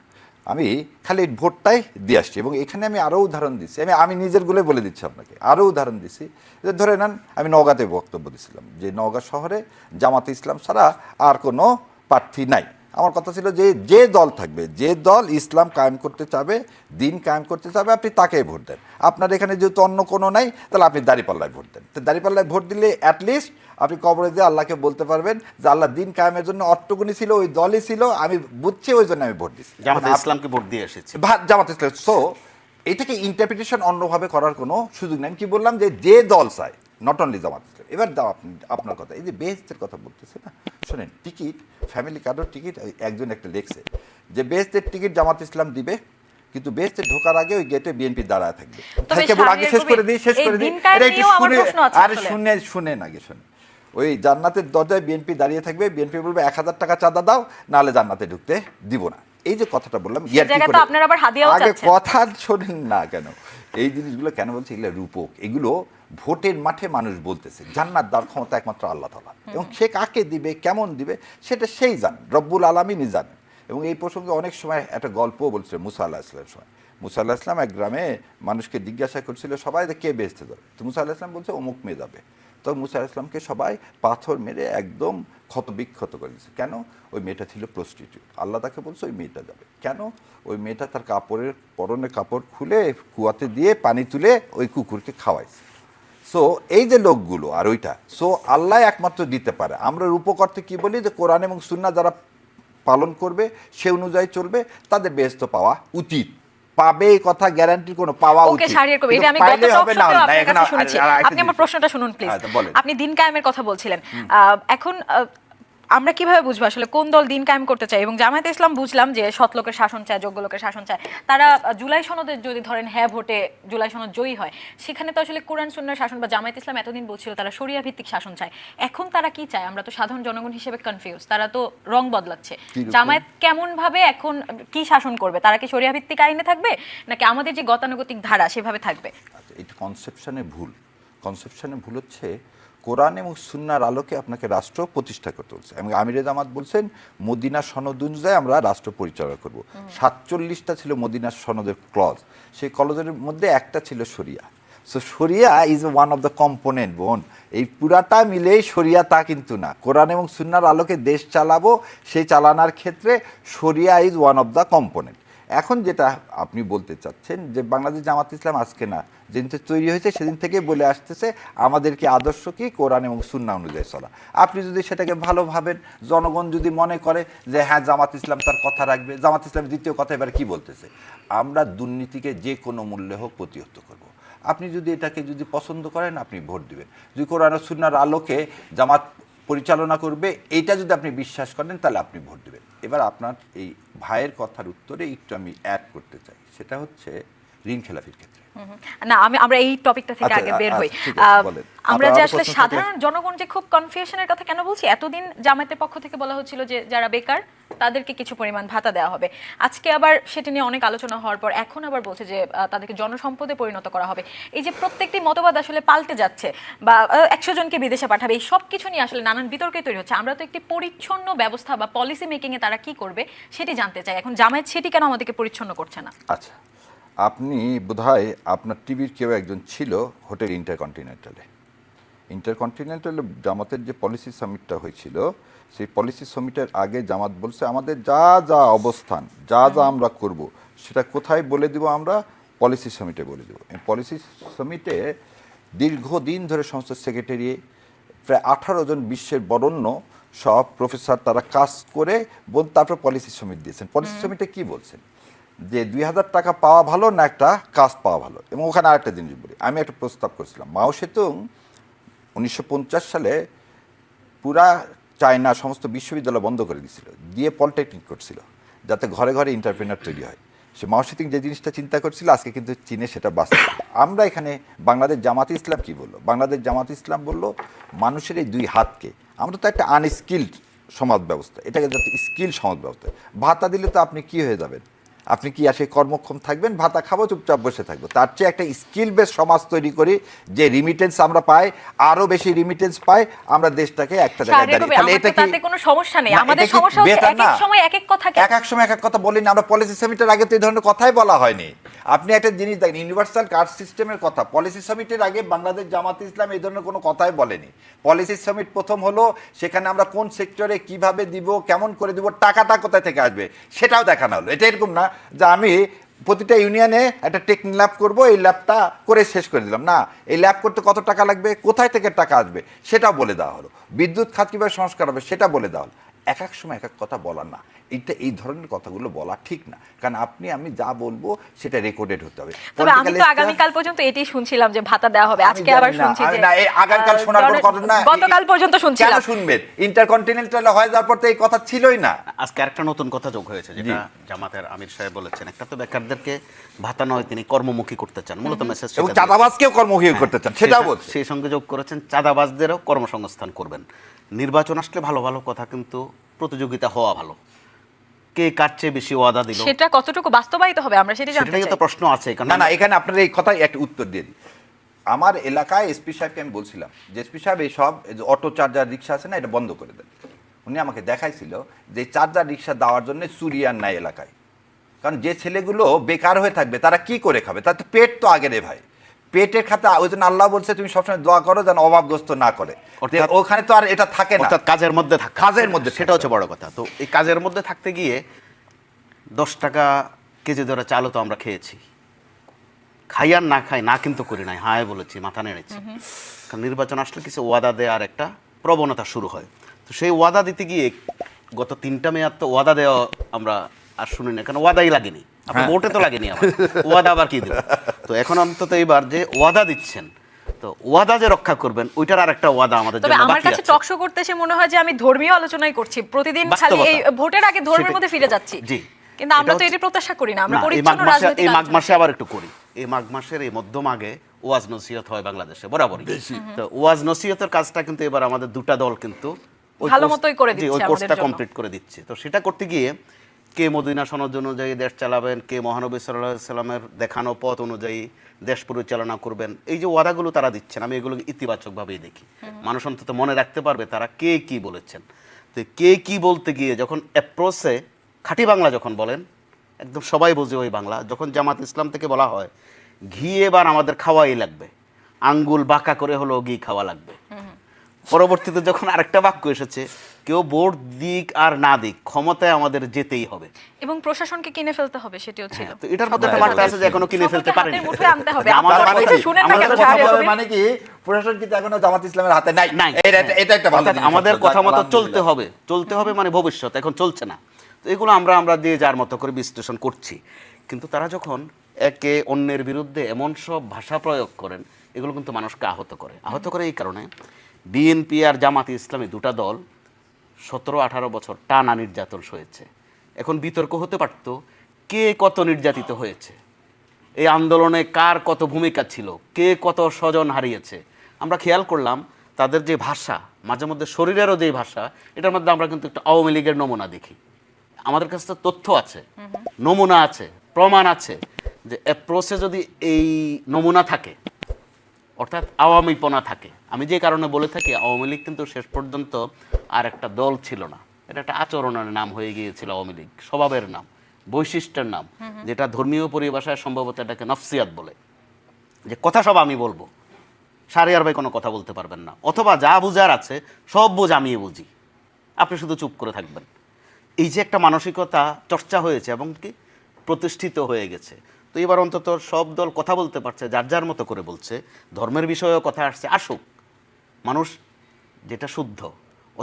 আমি খালি ভোটটাই দিয়ে আসছি। এবং এখানে আমি আরও উদাহরণ দিচ্ছি, আমি নিজেরগুলোই বলে দিচ্ছি আপনাকে, আরও উদাহরণ দিচ্ছি। যে ধরে নেন আমি নওগাঁতে বক্তব্য দিয়েছিলাম যে নওগাঁ শহরে জামাতে ইসলাম ছাড়া আর কোনো প্রার্থী নাই। আমার কথা ছিল যে দল থাকবে, যে দল ইসলাম কায়েম করতে চাবে, দিন কায়েম করতে চাবে, আপনি তাকেই ভোট দেন। আপনার এখানে যেহেতু অন্য কোনো নাই, তাহলে আপনি দাঁড়িপাল্লায় ভোট দেন। তো দাঁড়িপাল্লায় ভোট দিলে অ্যাটলিস্ট আপনি কবরে দিয়ে আল্লাহকে বলতে পারবেন যে আল্লাহ দিন কায়েমের জন্য অট্টগুনি ছিল, ওই দলই ছিল, আমি বুঝছি, ওই জন্য আমি ভোট দিচ্ছি, জামাতে ইসলামকে ভোট দিয়ে এসেছি। জামাত ইসলাম। সো এটাকে ইন্টারপ্রিটেশন অন্যভাবে করার কোনো সুযোগ নেই। আমি কি বললাম যে দল চায়, নট অনলি জামাত ইসলাম। এবার দাও আপনার কথা, এই যে বেহেশতের কথা বলতেছে না, শোনেন, টিকিট, ফ্যামিলি কার্ডের টিকিট, একজন একটা লেখছে যে বেহেশতের টিকিট জামাত ইসলাম দিবে, কিন্তু বেহেশতে ঢোকার আগে ওই গেটে বিএনপি দাঁড়ায় থাকবে। আগে শেষ করে দিই। শুনেন আগে শুনে, ওই জান্নাতের দরজায় বিএনপি দাঁড়িয়ে থাকবে, বিএনপি বলবে 1000 টাকা চাঁদা দাও, নাহলে জান্নাতে ঢুকতে দিব না। এই যে কথাটা বললাম, আগে কথা শোনেন না কেন, এই জিনিসগুলো কেন বলছে, এগুলো রূপক, এগুলো ভোটের মাঠে মানুষ বলতেছে। জান্নাত দেওয়ার ক্ষমতা একমাত্র আল্লাহ তাআলা, এবং সে কাকে দিবে, কেমন দিবে, সেটা সেই জানেন, রব্বুল আলামিনই জানেন। এবং এই প্রসঙ্গে অনেক সময় একটা গল্পও বলছিল মুসা আল্লাহ ইসলামের সময়। মুসা আল্লাহ ইসলাম এক গ্রামে মানুষকে জিজ্ঞাসা করছিল সবাই যে কে বেহেশতে যাবে, তো মুসা আল্লাহ ইসলাম বলছে অমুক মেয়ে যাবে। তো মুসা আল্লাহ ইসলামকে সবাই পাথর মেরে একদম ক্ষতবিক্ষত করে দিচ্ছে। কেন? ওই মেয়েটা ছিল প্রস্টিটিউট। আল্লাহ তাকে বলছে ওই মেয়েটা যাবে। কেন? ওই মেয়েটা তার পরনের কাপড় খুলে কুয়াতে দিয়ে পানি তুলে ওই কুকুরকে খাওয়াইছে। সো এই যে লোকগুলো আর ওইটা, সো আল্লাহ একমাত্র দিতে পারে। আমরা রূপকর্তে কি বলি, যে কোরআন এবং সুন্নাহ যারা পালন করবে, সে অনুযায়ী চলবে, তাদের বেহেশত পাওয়া উচিত। পাবে এই কথা গ্যারান্টির কোনো পাওয়া উচিত। ওকে শাহরিয়ার কবির, এটা আমি গত টক শোতে আপনার কাছে শুনেছি। আপনি আমার প্রশ্নটা শুনুন প্লিজ। আপনি দিন কায়েমের কথা বলছিলেন, এখন আমরা কিভাবে বুঝবো আসলে কোন দল দিন কায়েম করতে চায়? এবং জামায়াতে ইসলাম বুঝলাম যে সৎ লোকের শাসন চায়, যোগ্য লোকের শাসন চায়। তারা জুলাই সনদে যদি ধরেন হ্যাঁ ভোটে জুলাই সনদ জয়ী হয়, সেখানে তো আসলে কোরআন সুন্নাহর শাসন, বা জামায়াতে ইসলাম এতদিন বলছিল তারা শরিয়া ভিত্তিক শাসন চায়। এখন তারা কি চায়? আমরা তো সাধারণ জনগণ হিসেবে কনফিউজ। তারা তো রং বদলাচ্ছে। জামায়াত কেমন ভাবে এখন কি শাসন করবে? তারা কি শরিয়া ভিত্তিক আইনে থাকবে, নাকি আমাদের যে গতানুগতিক ধারা সেভাবে থাকবে? আচ্ছা, এটা কনসেপশনে ভুল। কনসেপশনে ভুল হচ্ছে কোরআন এবং সুন্নাহর আলোকে আপনাকে রাষ্ট্র প্রতিষ্ঠা করতে বলছে। এবং আমিরে জামাত বলছেন মদিনা সনদ অনুযায়ী আমরা রাষ্ট্র পরিচালনা করব। 47টা ছিল মদিনা সনদের ক্লজ, সেই ক্লজের মধ্যে একটা ছিল শরিয়া। সো শরিয়া is one of the component. বোন, এই পুরাটা মিলেই শরিয়া তা কিন্তু না। কোরআন এবং সুন্নাহর আলোকে দেশ চালাবো, সেই চালানোর ক্ষেত্রে শরিয়া is one of the component. এখন যেটা আপনি বলতে চাচ্ছেন যে বাংলাদেশ জামাত ইসলাম আজকে না, যেদিন থেকে তৈরি হয়েছে সেদিন থেকে বলে আসতেছে আমাদেরকে আদর্শ কি কোরআন এবং সুন্নাহ অনুযায়ী চলা। আপনি যদি সেটাকে ভালো ভাবেন, জনগণ যদি মনে করে যে হ্যাঁ জামাত ইসলাম তার কথা রাখবে, জামাত ইসলামের দ্বিতীয় কথা এবার কি বলতেছে, আমরা দুর্নীতিকে যে কোনো মূল্যে হোক প্রতিহত করব। আপনি যদি এটাকে যদি পছন্দ করেন আপনি ভোট দিবেন। যদি কোরআন ও সুন্নাহর আলোকে জামাত পরিচালনা করবে এইটা যদি আপনি বিশ্বাস করেন তাহলে আপনি ভোট দেবেন। এবার আপনার এই ভাইয়ের কথার উত্তরে একটু আমি অ্যাড করতে চাই, সেটা হচ্ছে ঋণ খেলাপির ক্ষেত্রে। না, আমরা এই টপিকটা থেকে আগে বের হই। আমরা যে আসলে সাধারণ জনগণ যে খুব কনফিউশনের কথা কেন বলছি, এতদিন জামায়াতের পক্ষ থেকে বলা হচ্ছিল যে যারা বেকার তাদেরকে কিছু পরিমাণ ভাতা দেওয়া হবে। আজকে আবার সেটা নিয়ে অনেক আলোচনা হওয়ার পর এখন আবার বলছে যে তাদেরকে জনসম্পদে পরিণত করা হবে। এই যে প্রত্যেকটি মতবাদ আসলে পাল্টে যাচ্ছে বা 100 জনকে বিদেশে পাঠাবে, এই সব কিছু নিয়ে আসলে নানান বিতর্কে তৈরি হচ্ছে। আমরা তো একটি পরিচ্ছন্ন ব্যবস্থা বা পলিসি মেকিং এ তারা কি করবে সেটি জানতে চাই। এখন জামায়াত সেটি কেন আমাদেরকে পরিচ্ছন্ন করছে না? আচ্ছা, আপনি বোধহয় আপনার টিভির কেউ একজন ছিল হোটেল ইন্টারকন্টিনেন্টালে জামাতের যে পলিসি সামিটটা হয়েছিল, সেই পলিসি সামিটের আগে জামাত বলছে আমাদের যা যা অবস্থান, যা যা আমরা করব সেটা কোথায় বলে দিব, আমরা পলিসি সামিটে বলে দেবো। এই পলিসি সামিটে দীর্ঘদিন ধরে সংস্থা সেক্রেটারি প্রায় 18 জন বিশ্বের বরেণ্য সব প্রফেসর তারা কাজ করে তারপর পলিসি সামিট দিয়েছেন। পলিসি সামিটে কি বলছেন যে 2000 টাকা পাওয়া ভালো না একটা কাজ পাওয়া ভালো। এবং ওখানে আরেকটা জিনিস বলি, আমি একটা প্রস্তাব করেছিলাম, মাও সেতুং 1950 সালে পুরা চায়না সমস্ত বিশ্ববিদ্যালয় বন্ধ করে দিয়েছিল, দিয়ে পলিটেকনিক করছিল যাতে ঘরে ঘরে এন্টারপ্রেনার তৈরি হয়। সে মাও সেতুং যে জিনিসটা চিন্তা করছিল আজকে কিন্তু চীনে সেটা বাস্তব। আমরা এখানে বাংলাদেশ জামাত ইসলাম কি বললো? বাংলাদেশ জামাত ইসলাম বললো মানুষের এই দুই হাতকে, আমরা তো একটা আনস্কিল্ড সমাজ ব্যবস্থা, এটাকে যাতে স্কিল সমাজ ব্যবস্থা। ভাতা দিলে তো আপনি কি হয়ে যাবেন? আপনি কি আসে কর্মক্ষম থাকবেন, ভাতা খাবো, চুপচাপ বসে থাকবো। তার চেয়ে একটা স্কিল বেস সমাজ তৈরি করি, যে রিমিটেন্স আমরা পাই, আরো বেশি রিমিটেন্স পাই, আমরা দেশটাকে একটা জায়গায় দাঁড়িয়ে। তাহলে এটা কি তাতে কোনো সমস্যা নেই? আমাদের সমস্যা হচ্ছে এক এক সময় এক এক কথা, এক এক সময় এক এক কথা বলি না। আমরা পলিসি সামিটের আগে তো এই ধরনের কথাই বলা হয়নি। আপনি একটা জিনিস দেখেন, ইউনিভার্সাল কার্ড সিস্টেমের কথা পলিসি সামিটের আগে বাংলাদেশ জামাত ইসলাম এই ধরনের কোনো কথাই বলেনি। পলিসি সামিট প্রথম হলো, সেখানে আমরা কোন সেক্টরে কিভাবে দিব, কেমন করে দিব, টাকাটা কোথায় থেকে আসবে সেটাও দেখানো হলো। এটা এরকম না যে আমি প্রতিটা ইউনিয়নে একটা টেকনিক ল্যাব করবো, এই ল্যাবটা করে শেষ করে দিলাম। না, এই ল্যাব করতে কত টাকা লাগবে, কোথায় থেকে টাকা আসবে সেটাও বলে দেওয়া হলো। বিদ্যুৎ খাত কীভাবে সংস্কার হবে সেটা বলে দেওয়া হলো। এক এক সময় এক এক কথা বলার না, এই ধরনের কথাগুলো বলা ঠিক না। কারণ আমি যা বলবো সেটা রেকর্ডেড হতে হবে। তবে আমি তো আগামীকাল পর্যন্ত এটাই শুনছিলাম যে ভাতা দেওয়া হবে, আজকে আবার শুনছি যে না, এই আগামীকাল শোনার কোনো কথা না, গতকাল পর্যন্ত শুনছিলাম। কেন শুনবেন? ইন্টারকন্টিনেন্টাল হয়ে যাওয়ার পর তো এই কথা ছিলই না। আজকে একটা নতুন কথা যোগ হয়েছে, যেটা জামাতের আমির সাহেব বলেছেন। একটা তো বেকারদেরকে ভাতা নয়, তিনি কর্মমুখী করতে চান, মূলত মেসেজ। এবং চাঁদাবাজকেও কর্মমুখী করতে চান, সেটাও বলছে। সেই সঙ্গে যোগ করেছেন চাঁদাবাজদেরও কর্মসংস্থান করবেন। নির্বাচন আসলে ভালো ভালো কথা, কিন্তু প্রতিযোগিতা হওয়া ভালো। কে কার চেয়ে বেশি ওয়াদা দিল, সেটা কতটুকু বাস্তবায়িত হবে আমরা সেটা জানতে চাই। তো প্রশ্ন আছে। না, এখানে আপনার এই কথাই একটা উত্তর দিয়ে দিই। আমার এলাকায় এসপি সাহেবকে আমি বলছিলাম যে এসপি সাহেব এই সব অটো চার্জার রিক্সা আছে না, এটা বন্ধ করে দেন। উনি আমাকে দেখাইছিল যে চার্জার রিক্সা দেওয়ার জন্য সুরিয়ান নাই এলাকায়। কারণ যে ছেলেগুলো বেকার হয়ে থাকবে তারা কি করে খাবে? তার তো পেট তো আগে রে ভাই, পেটের খাতে। ওই জন্য আল্লাহ বলছে তুমি সবসময় দোয়া করো যেন অভাবগ্রস্ত না করে। ওখানে তো আর এটা থাকে না, কাজের মধ্যে থাকে, কাজের মধ্যে, সেটা হচ্ছে বড় কথা। তো এই কাজের মধ্যে থাকতে গিয়ে 10 টাকা কেজি ধরে চালও তো আমরা খেয়েছি, খাই আর না খাই না কিন্তু করি নাই, হায় বলেছি, মাথা নেড়েছি। কারণ নির্বাচন আসলে কিছু ওয়াদা দেওয়ার একটা প্রবণতা শুরু হয়। তো সেই ওয়াদা দিতে গিয়ে গত 3টা মেয়াদ তো ওয়াদা দেওয়া আমরা আর শুনি না, কারণ ওয়াদাই লাগেনি। আপনার ভোটে তো লাগেনি আমার, ওয়াদা আবার কি দেব? তো এখন অন্তত এইবার যে ওয়াদা দিচ্ছেন, তো ওয়াদা যে রক্ষা করবেন ওইটার আরেকটা ওয়াদা আমাদের জন্য বাকি আছে। আমার কাছে টকশো করতে এসে মনে হয় যে আমি ধর্মীয় আলোচনাই করছি, প্রতিদিন খালি এই ভোটের আগে ধর্মের মধ্যে ফিরে যাচ্ছি। জি, কিন্তু আমরা তো এটি প্রত্যাশা করি না। আমরা পরিচ্ছন্ন রাজনীতি এই মাঘ মাসে আবার একটু করি। এই মাঘ মাসের এই মধ্যম আগে ওয়াজ নসিহত হয় বাংলাদেশে বরাবরই। তো ওয়াজ নসিহতের কাজটা কিন্তু এবার আমাদের দুটা দল কিন্তু ভালো মতোই করে দিচ্ছে, ওই কোর্সটা কমপ্লিট করে দিচ্ছে। তো সেটা করতে গিয়ে কে মদিনা সনদ অনুযায়ী দেশ চালাবেন, কে মহানবী সাল্লাল্লাহু আলাইহি সাল্লামের দেখানো পথ অনুযায়ী দেশ পরিচালনা করবেন, এই যে ওয়াদাগুলো তারা দিচ্ছেন, আমি এগুলো ইতিবাচকভাবেই দেখি। মানুষ অন্তত মনে রাখতে পারবে তারা কে কি বলেছেন। তো কে কি বলতে গিয়ে যখন অ্যাপ্রোচে খাঁটি বাংলা যখন বলেন, একদম সবাই বোঝে ওই বাংলা। যখন জামাত ইসলাম থেকে বলা হয় ঘি এবার আমাদের খাওয়াই লাগবে, আঙ্গুল বাঁকা করে হলেও ঘি খাওয়া লাগবে। পরবর্তীতে যখন আরেকটা বাক্য এসেছে, কেউ ভোট দিক আর না দিক ক্ষমতায় আমাদের যেতেই হবে এবং প্রশাসনকে কিনে ফেলতে হবে, সেটিও ছিল। তো এটার মধ্যে একটা বার্তা আছে যে এখনো কিনে ফেলতে পারেনি। মানে কি প্রশাসন কিন্তু এখনো জামাত ইসলামের হাতে নাই। এটা একটা ভালো জিনিস। আমাদের কথা মতো চলতে হবে মানে ভবিষ্যৎ, এখন চলছে না। তো এগুলো আমরা দিয়ে যার মতো করে বিশ্লেষণ করছি। কিন্তু তারা যখন একে অন্যের বিরুদ্ধে এমন সব ভাষা প্রয়োগ করেন, এগুলো কিন্তু মানুষকে আহত করে। এই কারণে বিএনপি আর জামাত ইসলামী দুটা দল 17-18 বছর টানা নির্যাতন সয়েছে। এখন বিতর্ক হতে পারত কে কত নির্যাতিত হয়েছে, এই আন্দোলনে কার কত ভূমিকা ছিল, কে কত স্বজন হারিয়েছে। আমরা খেয়াল করলাম তাদের যে ভাষা, মাঝে মধ্যে শরীরেরও যে ভাষা, এটার মধ্যে আমরা কিন্তু একটা আওয়ামী লীগের নমুনা দেখি। আমাদের কাছে তো তথ্য আছে, নমুনা আছে, প্রমাণ আছে যে অ্যাপ্রোচে যদি এই নমুনা থাকে, অর্থাৎ আওয়ামীপনা থাকে। আমি যে কারণে বলে থাকি আওয়ামী লীগ কিন্তু শেষ পর্যন্ত আর একটা দল ছিল না, এটা একটা আচরণের নাম হয়ে গিয়েছিল। আওয়ামী লীগ স্বভাবের নাম, বৈশিষ্ট্যের নাম, যেটা ধর্মীয় পরিভাষায় সম্ভবত এটাকে নফসিয়াত বলে, যে কথা সব আমি বলবো, শাহরিয়ার ভাই কোনো কথা বলতে পারবেন না, অথবা যা বুঝার আছে সব বুঝ আমি বুঝি, আপনি শুধু চুপ করে থাকবেন। এই যে একটা মানসিকতা চর্চা হয়েছে এবং কি প্রতিষ্ঠিত হয়ে গেছে। তো এবার অন্তত সব দল কথা বলতে পারছে, যার যার মতো করে বলছে। ধর্মের বিষয়েও কথা আসছে, আসুক, মানুষ যেটা শুদ্ধ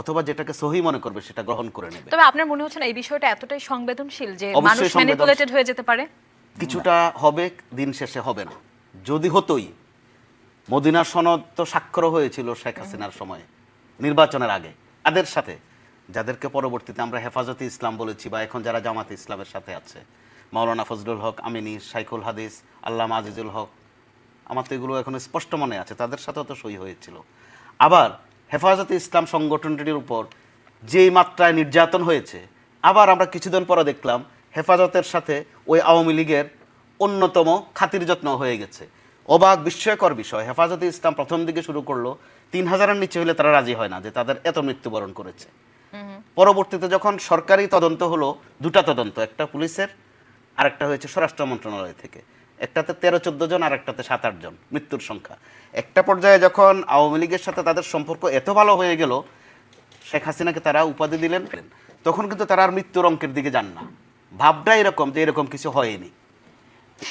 অথবা যেটাকে সহি মনে করবে সেটা গ্রহণ করে নেবে। তবে আপনার মনে হচ্ছে না এই বিষয়টা এতটাই সংবেদনশীল যে অবশ্যই মানুষ ম্যানিপুলেটেড হয়ে যেতে পারে? কিছুটা হবে, দিন শেষে হবে না। যদি হতোই, মদিনা সনদ তো স্বাক্ষর হয়েছিল শেখ হাসিনার সময়ে, নির্বাচনের আগে, তাদের সাথে যাদেরকে পরবর্তীতে আমরা হেফাজতে ইসলাম বলেছি, বা এখন যারা জামাতে ইসলামের সাথে আছে, মাওলানা ফজলুল হক আমিনী, শাইখুল হাদিস, আল্লামা আজিজুল হক, আমার তো এগুলো এখন স্পষ্ট মনে আছে, তাদের সাথেও তো সই হয়েছিল। আবার হেফাজতে ইসলাম সংগঠনটির উপর যেই মাত্রায় নির্যাতন হয়েছে, আবার আমরা কিছুদিন পরে দেখলাম হেফাজতের সাথে ওই আওয়ামী লীগের অন্যতম খাতির যত্ন হয়ে গেছে। অবাক বিস্ময়কর বিষয়, হেফাজতে ইসলাম প্রথম দিকে শুরু করলো 3000-এর নিচে হলে তারা রাজি হয় না যে তাদের এত মৃত্যুবরণ করেছে। পরবর্তীতে যখন সরকারি তদন্ত হলো, দুটা তদন্ত, একটা পুলিশের আর একটা হয়েছে স্বরাষ্ট্র মন্ত্রণালয় থেকে, একটাতে 13-14 জন আর একটাতে 7-8 জন মৃত্যুর সংখ্যা। একটা পর্যায়ে যখন আওয়ামী লীগের সাথে তাদের সম্পর্ক এত ভালো হয়ে গেল, শেখ হাসিনাকে তারা উপাধি দিলেন, তখন কিন্তু তারা আর মৃত্যুর অঙ্কের দিকে যান না। ভাবটা এরকম যে এরকম কিছু হয়নি।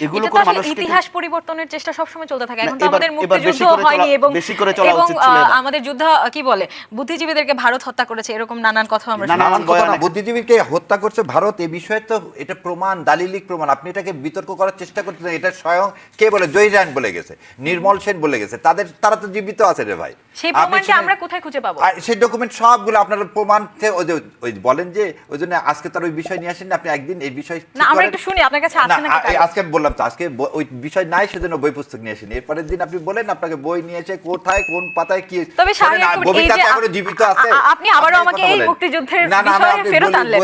এগুলো এটা তো করে আসলে মানুষকে ইতিহাস পরিবর্তনের চেষ্টা সবসময় চলতে থাকে। এখন তো এবার- আমাদের এবার বেশি মুক্তিযুদ্ধ করে হয়নি চলা- এবং বেশি করে চলা এবং উচিত ছিল এবার। আমাদের যুদ্ধ কি বলে বুদ্ধিজীবীদেরকে ভারত হত্যা করেছে, এরকম নানান কথা আমরা শুনি। নানান কথা না, বয়ানে- বুদ্ধিজীবীকে হত্যা করছে ভারত, এই বিষয়ে তো এটা প্রমাণ, দালিলিক প্রমাণ। আপনি এটাকে বিতর্ক করার চেষ্টা করতেছেন, এটা স্বয়ং কে বলে, জয়রান বলে গেছে, নির্মল সেন বলে গেছে, তারা তো জীবিত আছে রে ভাই। সেই আপনি প্রমাণটা শুনেন- আমরা কোথায় খুঁজে পাবো? আর সেই ডকুমেন্ট সবগুলো আপনার প্রমাণ ওই বলেন যে ওই জন্য আজকে তার ওই বিষয় নিয়ে আসেন না, আপনি একদিন এই বিষয় ঠিক না, আমরা করেন। একটু শুনি আপনার কাছে আছে না, নাকি কাগজ? আজকে বললাম তো, আজকে ওই বিষয় নাই, সেজন্য বই পুস্তক নিয়ে আসেন। এরপরের দিন আপনি বলেন আপনাকে বই নিয়ে এসে কোথায় কোন পাতায় কি। তবে শোনেন, শাহরিয়ার কবির, এই ববিতা যে তো এখনো জীবিত আছে। আপনি আবারও কথা আমাকে এই বলেন। মুক্তিযুদ্ধের না, না, না, বিষয়ে আপনি ফেরত আনলেন।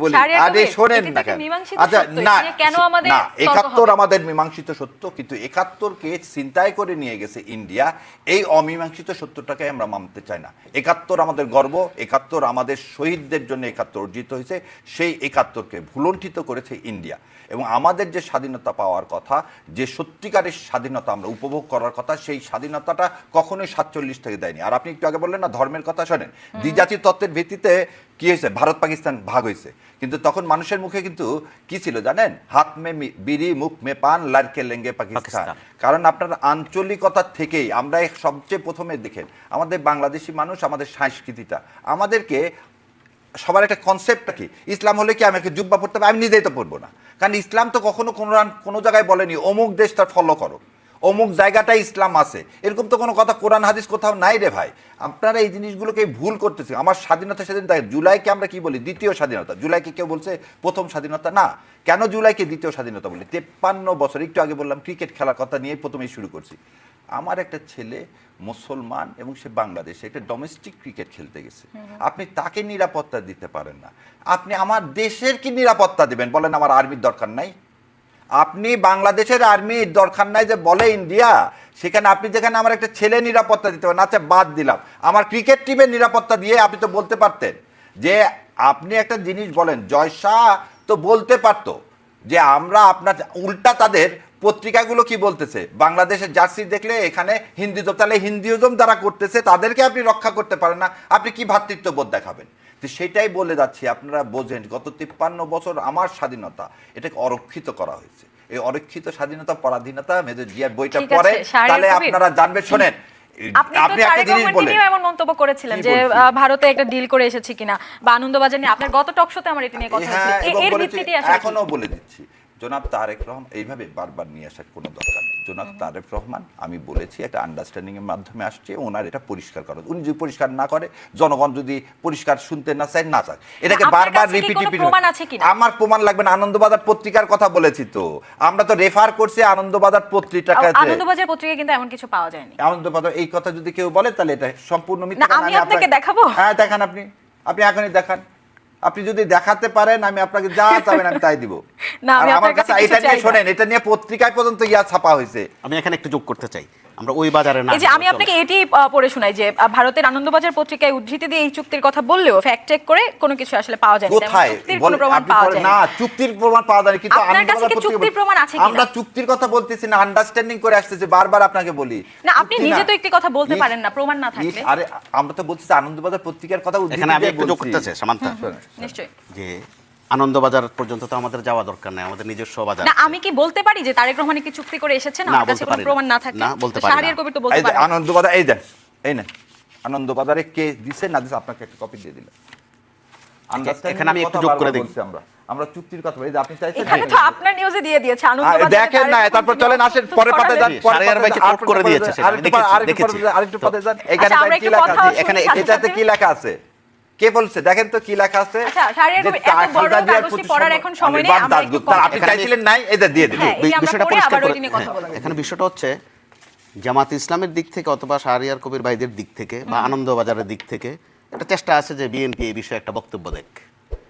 বলি। শাহরিয়ার আরে কবির, শোনেন এটি না থেকে কেন। মীমাংসিত আচ্ছা, সত্য, না, এটি নিয়ে কেন আমাদের না, তর্ক 71 হবে? আমাদের মীমাংসিত সত্য, কিন্তু 71-কে চিন্তায় করে নিয়ে গেছে ইন্ডিয়া। এই অমীমাংসিত সত্যটাকে আমরা মানতে চাই না। 71 আমাদের গর্ব, 71 আমাদের শহীদদের জন্য 71 অর্জিত হয়েছে, সেই 71-কে ভুলণ্ঠিত করেছে ইন্ডিয়া। এবং আমাদের যে স্বাধীনতা পাওয়ার কথা, যে সত্যিকারের স্বাধীনতা আমরা উপভোগ করার কথা, সেই স্বাধীনতাটা কখনোই 47 থেকে দেয়নি। আর আপনি একটু আগে বললেন না ধর্মের কথা, শোনেন, দ্বিজাতি তত্ত্বের ভিত্তিতে কি হয়েছে, ভারত পাকিস্তান ভাগ হয়েছে, কিন্তু তখন মানুষের মুখে কিন্তু কি ছিল জানেন, হাত মে বিড়ি মুখ মে পান লারকে লেঙ্গে পাকিস্তান। কারণ আপনার আঞ্চলিকতার থেকেই আমরা সবচেয়ে প্রথমে দেখেন আমাদের বাংলাদেশি মানুষ, আমাদের সংস্কৃতিটা আমাদেরকে সবার একটা কনসেপ্টটা কি, ইসলাম হলে কি আমাকে জুব্বা পড়তে হবে, আমি নিজেই তো পড়বো না, কারণ ইসলাম তো কখনো কোনো জায়গায় বলেনি অমুক দেশটা ফলো করো, অমুক জায়গাটাই ইসলাম আছে, এরকম তো কোনো কথা কোরআন হাদিস কোথাও নাই রে ভাই। আপনারা এই জিনিসগুলোকে ভুল করতেছে। আমার স্বাধীনতা সেদিন দেখেন, জুলাইকে আমরা কি বলি, দ্বিতীয় স্বাধীনতা। জুলাইকে কেউ বলছে প্রথম স্বাধীনতা না, কেন জুলাইকে দ্বিতীয় স্বাধীনতা বলি? 53 বছর, একটু আগে বললাম ক্রিকেট খেলার কথা নিয়ে প্রথমেই শুরু করছি। আমার একটা ছেলে মুসলমান এবং সে বাংলাদেশে একটা ডোমেস্টিক ক্রিকেট খেলতে গেছে, আপনি তাকে নিরাপত্তা দিতে পারেন না, আপনি আমার দেশের কি নিরাপত্তা দিবেন বলেন? আমার আর্মির দরকার নাই? আপনি বাংলাদেশের আর্মির দরকার নাই যে বলে ইন্ডিয়া, সেখানে আপনি যেখানে আমার একটা ছেলে নিরাপত্তা দিতে পারেন, আচ্ছা বাদ দিলাম, আমার ক্রিকেট টিমের নিরাপত্তা দিয়ে আপনি তো বলতে পারতেন যে, আপনি একটা জিনিস বলেন, জয় শাহ তো বলতে পারতো যে আমরা আপনার উল্টা তাদের পত্রিকাগুলো কি বলতেছে, বাংলাদেশের জার্সি দেখলে এখানে হিন্দুজম, তাহলে হিন্দুজম যারা করতেছে তাদেরকে আপনি রক্ষা করতে পারেন না, আপনি কি ভ্রাতৃত্ববোধ দেখাবেন? তো সেটাই বলে যাচ্ছি, আপনারা বোঝেন গত 53 বছর আমার স্বাধীনতা এটাকে অরক্ষিত করা হয়েছে। এই অরক্ষিত স্বাধীনতা পরাধীনতা মেজর জিয়ার বইটা ঠিক আছে, পড়ে, শাহরিয়ার তাহলে কবির, আপনারা জানবেন। শোনেন, আপনি তো আপনি একটা তারেক জিনিস রহমানকে বলেন, নিয়েও এমন মন্তব্য করেছিলেন কি যে বলছি? ভারতে একটা ডিল করে এসেছে কিনা, বা আনন্দবাজার নিয়ে আপনার গত টক শোতে আমার এটা নিয়ে কথা হ্যাঁ, হয়েছিল, এবং এর বলেছি, ভিত্তিতে আসলে কি? এখনো বলে দিচ্ছি, জনাব তারেক রহমান এইভাবে বারবার নিয়ে আসার কোনো দরকার নেই। জনাব তারেক রহমান, আমি বলেছি একটা আন্ডারস্ট্যান্ডিং এর মাধ্যমে আসছে, ওনার এটা পরিষ্কার করা, উনি যদি পরিষ্কার না করে, জনগণ যদি পরিষ্কার শুনতে না চায়, না চায়, এটাকে আপনার বারবার কাছে কি রিপিট কোনো প্রমাণ আছে কিনা? আমার প্রমাণ লাগবে না, আনন্দবাজার পত্রিকার কথা বলেছি তো, আমরা তো রেফার করছি আনন্দবাজার পত্রিকাকে। আনন্দবাজার পত্রিকায় কিন্তু এমন কিছু পাওয়া যায়নি। আনন্দবাজার এই কথা যদি কেউ বলে তাহলে এটা সম্পূর্ণ মিথ্যা না, কথা। আমি আপনাকে দেখাবো? হ্যাঁ দেখান, আপনি এখনই দেখান। আপনি যদি দেখাতে পারেন আমি আপনাকে যা চাবেন আমি তাই দিব। না, আমি আর আমার আপনার কাছে কাছে এটা কিছু নিয়ে চাই না। শোনেন, এটা নিয়ে পত্রিকায় পর্যন্ত ছাপা হয়েছে। আমি এখানে একটু যোগ করতে চাই, আমরা ওই বাজারে না এই যে আমি আপনাকে এটি পড়ে শোনাই যে ভারতের আনন্দবাজার পত্রিকায় উদ্ধৃতি দিয়ে এই চুক্তির কথা বললেও ফ্যাক্ট চেক করে কোনো কিছু আসলে পাওয়া যায় না, কোথায় চুক্তির কোনো প্রমাণ আপনি পাওয়া বলেন যায় না, না। চুক্তির প্রমাণ পাওয়া যায় না, কিন্তু আপনার কাছে কি আনন্দবাজার চুক্তির পত্রিকা প্রমাণ আছে কিনা? আমরা চুক্তির কথা বলতেছি না, আন্ডারস্ট্যান্ডিং করে আসতেছি, বারবার আপনাকে বলি। না, আপনি চুক্তি নিজে না। তো একটি কথা বলতে পারেন না প্রমাণ না থাকলে। আরে আমরা তো বলছি আনন্দবাজার পত্রিকার কথা উদ্ধৃতি এখানে আমি দিয়ে একটু যোগ বলছি। করতে চাই সামান্তা, নিশ্চয়ই। যে আনন্দবাজার পর্যন্ত তো আমাদের যাওয়া দরকার নেই, আমাদের নিজস্ব বাজার না, আছে। আমি কি বলতে পারি যে তারেক রহমান কি চুক্তি করে এসেছেন? না, আমার কাছে বলতে কোনো পারি না। প্রমাণ না থাকলে না, বলতে তো পারি না। শাহরিয়ার কবির তো বলতে এই যে পারেন। আনন্দবাজার, এই দেন, এই নেন, আনন্দবাজারে কে দিছে না দিছে আপনাকে একটা কপি দিয়ে দিলাম। এখানে আমি একটু যোগ করে দিই। আমরা চুক্তির কথা বলি, এই যে আপনি চাইছেন এখানে তো আপনার নিউজে দিয়ে দিয়েছে আনন্দবাজার। দেখেন না, তারপর চলেন আসেন পরে পাতে যান, পরে শাহরিয়ার ভাইকে কোট করে দিয়েছে সেটা আমি দেখেছি। আরেকটু পরে যান, এখানে আচ্ছা, আমরা কি একটু লেখা কথা আছে, শুনি, এখানে সাথে এটাতে সাথে। কি লেখা আছে, কে বলছে দেখেন তো কি লেখা আছে। আচ্ছা, শাহরিয়ার যে কবির এত বড় খালেদা জিয়ার কাগজটি প্রতি পড়ার এখন সময় নেই, অনির্বাণ আমরা একটু দাশগুপ্ত, আপনি এখানে চাইছিলেন নাই, এটা দিয়ে দিন। হ্যাঁ, এই যে আমরা বিষয়টা পড়ে পরিষ্কার আবার করে ওই নিয়ে কথা বলবো। এখানে বিষয়টা হচ্ছে জামাত ইসলামের দিক থেকে অথবা শাহরিয়ার কবির ভাইদের দিক থেকে বা আনন্দবাজারের দিক থেকে একটা চেষ্টা আছে যে বিএনপি এই বিষয়ে একটা বক্তব্য দেখ,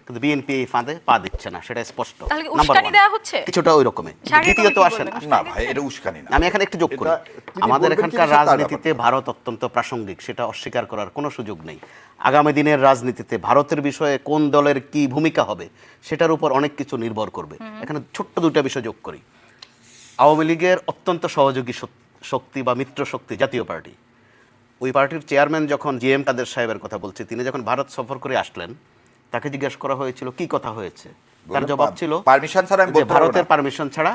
কিন্তু বিএনপি এই ফাঁদে পা দিচ্ছে না, সেটা স্পষ্ট। তাহলে কি নাম্বার উস্কানি ওয়ান। দেওয়া হচ্ছে? কিছুটা ওই রকমের। শাহরিয়ার কবির দ্বিতীয়ত কি আসেন, বলবেন? না ভাই, এটা উস্কানি না। আমি এখানে একটু যোগ করি, এটা তিনি আমাদের বলবেন এখানকার কি সেটা তার রাজনীতিতে ভারত অত্যন্ত প্রাসঙ্গিক, সেটা অস্বীকার করার কোনো সুযোগ নেই। আগামী দিনের রাজনীতিতে ভারতের বিষয়ে কোন দলের কি ভূমিকা হবে সেটার উপর অনেক কিছু নির্ভর করবে। এখানে ছোট্ট দুইটা বিষয় যোগ করি। আওয়ামী লীগের অত্যন্ত সহযোগী শক্তি বা মিত্র শক্তি জাতীয় পার্টি, ওই পার্টির চেয়ারম্যান যখন জিএম কাদের সাহেবের কথা বলছে, তিনি যখন ভারত সফর করে আসলেন তাকে জিজ্ঞেস করা হয়েছিল কি কথা হয়েছে, তার জবাব ছিল পারমিশন ছাড়া আমি যে বলতে পারবো ভারতের না। পারমিশন ছাড়া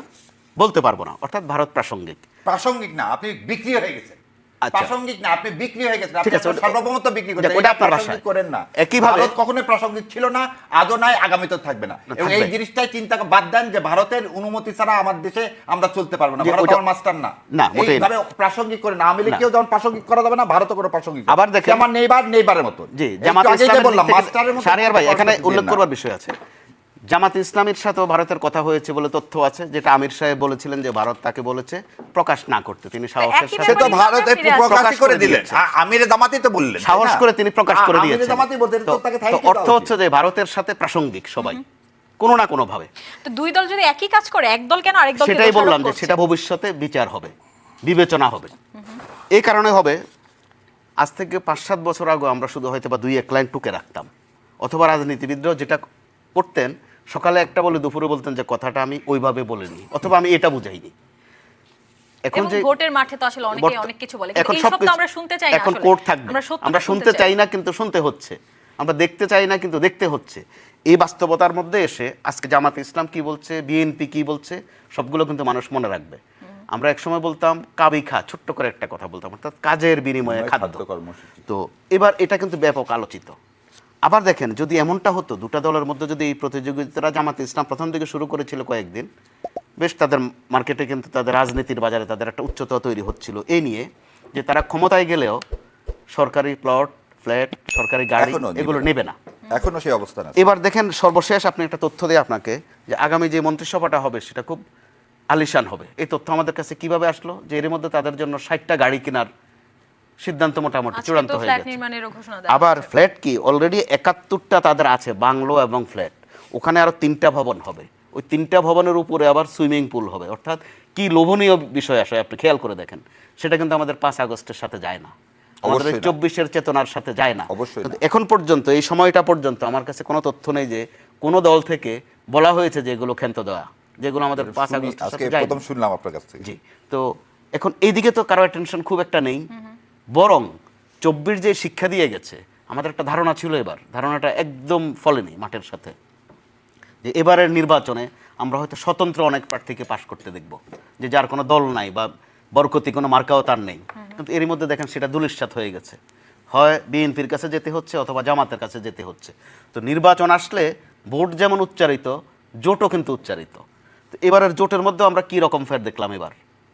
বলতে পারবো না, অর্থাৎ ভারত প্রাসঙ্গিক। প্রাসঙ্গিক না, আপনি বিক্রি হয়ে গেছেন। আচ্ছা। প্রাসঙ্গিক না, আপনি বিক্রি হয়ে গেছেন, ঠিক আপনি আছে, আপনার সার্বভৌমত্ব বিক্রি করেছেন, ওটা এটা আপনার প্রাসঙ্গিক ভাষায়। করেন না। একইভাবে- ভারত কখনোই প্রাসঙ্গিক ছিল না, আজও নাই, আগামীতেও থাকবে না। এবং এই থাকবে। জিনিসটাই চিন্তা বাদ দেন যে ভারতের অনুমতি ছাড়া আমার দেশে আমরা চলতে পারবো না, যে ভারত ওটা- আমার মাস্টার না। না, মোটেই না। এইভাবে প্রাসঙ্গিক করে না, আওয়ামী লীগকেও যেমন প্রাসঙ্গিক করা যাবে না, ভারতও কোনো প্রাসঙ্গিক আবার দেখেন- আমার নেইবারের মতো। জি, এই জামাত তো আগেই যে ইসলামের বললাম, দিক থেকে- মাস্টারের মতো শাহরিয়ার ভাই এখানে প্রাসঙ্গিক উল্লেখ দিন না। করবার বিষয় আছে। জামাত ইসলামের সাথেও ভারতের কথা হয়েছে বলে তথ্য আছে, যেটা আমির সাহেব বলেছিলেন যে ভারত তাকে বলেছে প্রকাশ না করতে, তিনি সাহসের একই সাথে সে তো ব্যাপারে ভারত ফিরে একটু আসে। প্রকাশ প্রকাশ করে করে দিলেন, দিয়েছে। আমিরে জামাতি তো বললেন, তাই সাহস না? করে তিনি প্রকাশ করে আমিরে দিয়েছেন। জামাতি বলতেন, তো তাকে তো thank you অর্থ দেওয়া হচ্ছে যে ভারতের সাথে প্রাসঙ্গিক সবাই কোনো না কোনো ভাবে। তো দুই দল যদি একই কাজ করে, এক দল কেন আরেক দলকে সেটাই দোষারোপ বললাম যে করছে? সেটা ভবিষ্যতে বিচার হবে, বিবেচনা হবে। এই কারণে হবে, আজ থেকে 5-7 বছর আগে আমরা শুধু হয়তো বা 2-1 লাইন টুকে রাখতাম, অথবা রাজনীতিবিদরাও যেটা করতেন, সকালে একটা বলে দুপুরে বলতেন যে কথাটা আমি ওইভাবে বলিনি, অথবা আমি এটা বুঝাইনি। এখন এবং যে ভোটের মাঠে তো আসলে অনেকে অনেক কিছু বলে, কিন্তু এখন এইসব তো সবকিছু- আমরা শুনতে চাই না। এখন আসলে কোর্ট থাকবে, সত্যটা আমরা শুনতে চাই না কিন্তু শুনতে হচ্ছে, আমরা দেখতে চাই না কিন্তু দেখতে হচ্ছে। এই বাস্তবতার মধ্যে এসে আজকে জামাত ইসলাম কি বলছে, বিএনপি কি বলছে, সবগুলো কিন্তু মানুষ মনে রাখবে। আমরা একসময় বলতাম কাবি খা, ছোট্ট করে একটা কথা বলতাম, অর্থাৎ কাজের বিনিময়ে খাদ্য। কর্মসূচি। তো এবার এটা কিন্তু ব্যাপক আলোচিত। আবার দেখেন, যদি এমনটা হতো দুটা দলের মধ্যে যদি এই প্রতিযোগিতাটা জামাত ইসলাম প্রথম দিকে শুরু করেছিল কয়েকদিন, বেশ তাদের মার্কেটে কিন্তু তাদের রাজনীতির বাজারে তাদের একটা উচ্চতা তৈরি হচ্ছিল এই নিয়ে যে তারা ক্ষমতায় গেলেও সরকারি প্লট, ফ্ল্যাট, সরকারি গাড়ি এখনো নেবে এগুলো না। নেবে না। এখনো সেই অবস্থান আছে। এবার দেখেন, সর্বশেষ আপনি একটা তথ্য দেয় আপনাকে যে আগামী যে মন্ত্রিসভাটা হবে সেটা খুব আলিশান হবে। এই তথ্য আমাদের কাছে কিভাবে আসলো, যে এর মধ্যে তাদের জন্য 60টা গাড়ি কেনার সিদ্ধান্ত মোটামুটি আজকে চূড়ান্ত তো হয়ে ফ্ল্যাট গেছে। নির্মাণেরও ঘোষণা দেওয়া আবার হয়েছে। ফ্ল্যাট কি অলরেডি 71টা তাদের আছে, বাংলো এবং ফ্ল্যাট। ওখানে আরো 3টা ভবন হবে, ওই 3টা ভবনের উপরে আবার সুইমিং পুল হবে। অর্থাৎ কি লোভনীয় বিষয় আসে, আপনি খেয়াল করে দেখেন, সেটা কিন্তু আমাদের 5 আগস্টের সাথে যায় না, আমাদের অবশ্যই না। 24-এর চেতনার সাথে যায় না। অবশ্যই কিন্তু না। এখন পর্যন্ত, এই সময়টা পর্যন্ত আমার কাছে কোনো তথ্য নেই যে কোনো দল থেকে বলা হয়েছে যে এগুলো ক্ষান্ত দেওয়া, যেগুলো আমাদের 5 শুনি, আগস্টের আজকে সাথে যায় প্রথম না। শুনলাম আপনার কাছ থেকে। জি, তো এখন এইদিকে তো কারো অ্যাটেনশন খুব একটা নেই, বরং 24 যে শিক্ষা দিয়ে গেছে, আমাদের একটা ধারণা ছিল, এবার ধারণাটা একদম ফলেনি মাঠের সাথে, যে এবারের নির্বাচনে আমরা হয়তো স্বতন্ত্র অনেক প্রার্থীকে পাশ করতে দেখব, যে যার কোনো দল নাই বা বরকতি কোনো মার্কাও তার নেই। কিন্তু এর মধ্যে দেখেন সেটা দুলিশ্বাত হয়ে গেছে, হয় বিএনপির কাছে যেতে হচ্ছে অথবা জামাতের কাছে যেতে হচ্ছে। তো নির্বাচন আসলে ভোট যেমন উচ্চারিত, জোটও কিন্তু উচ্চারিত। তো এবারের জোটের মধ্যে আমরা কি রকম ফের দেখলাম, এবার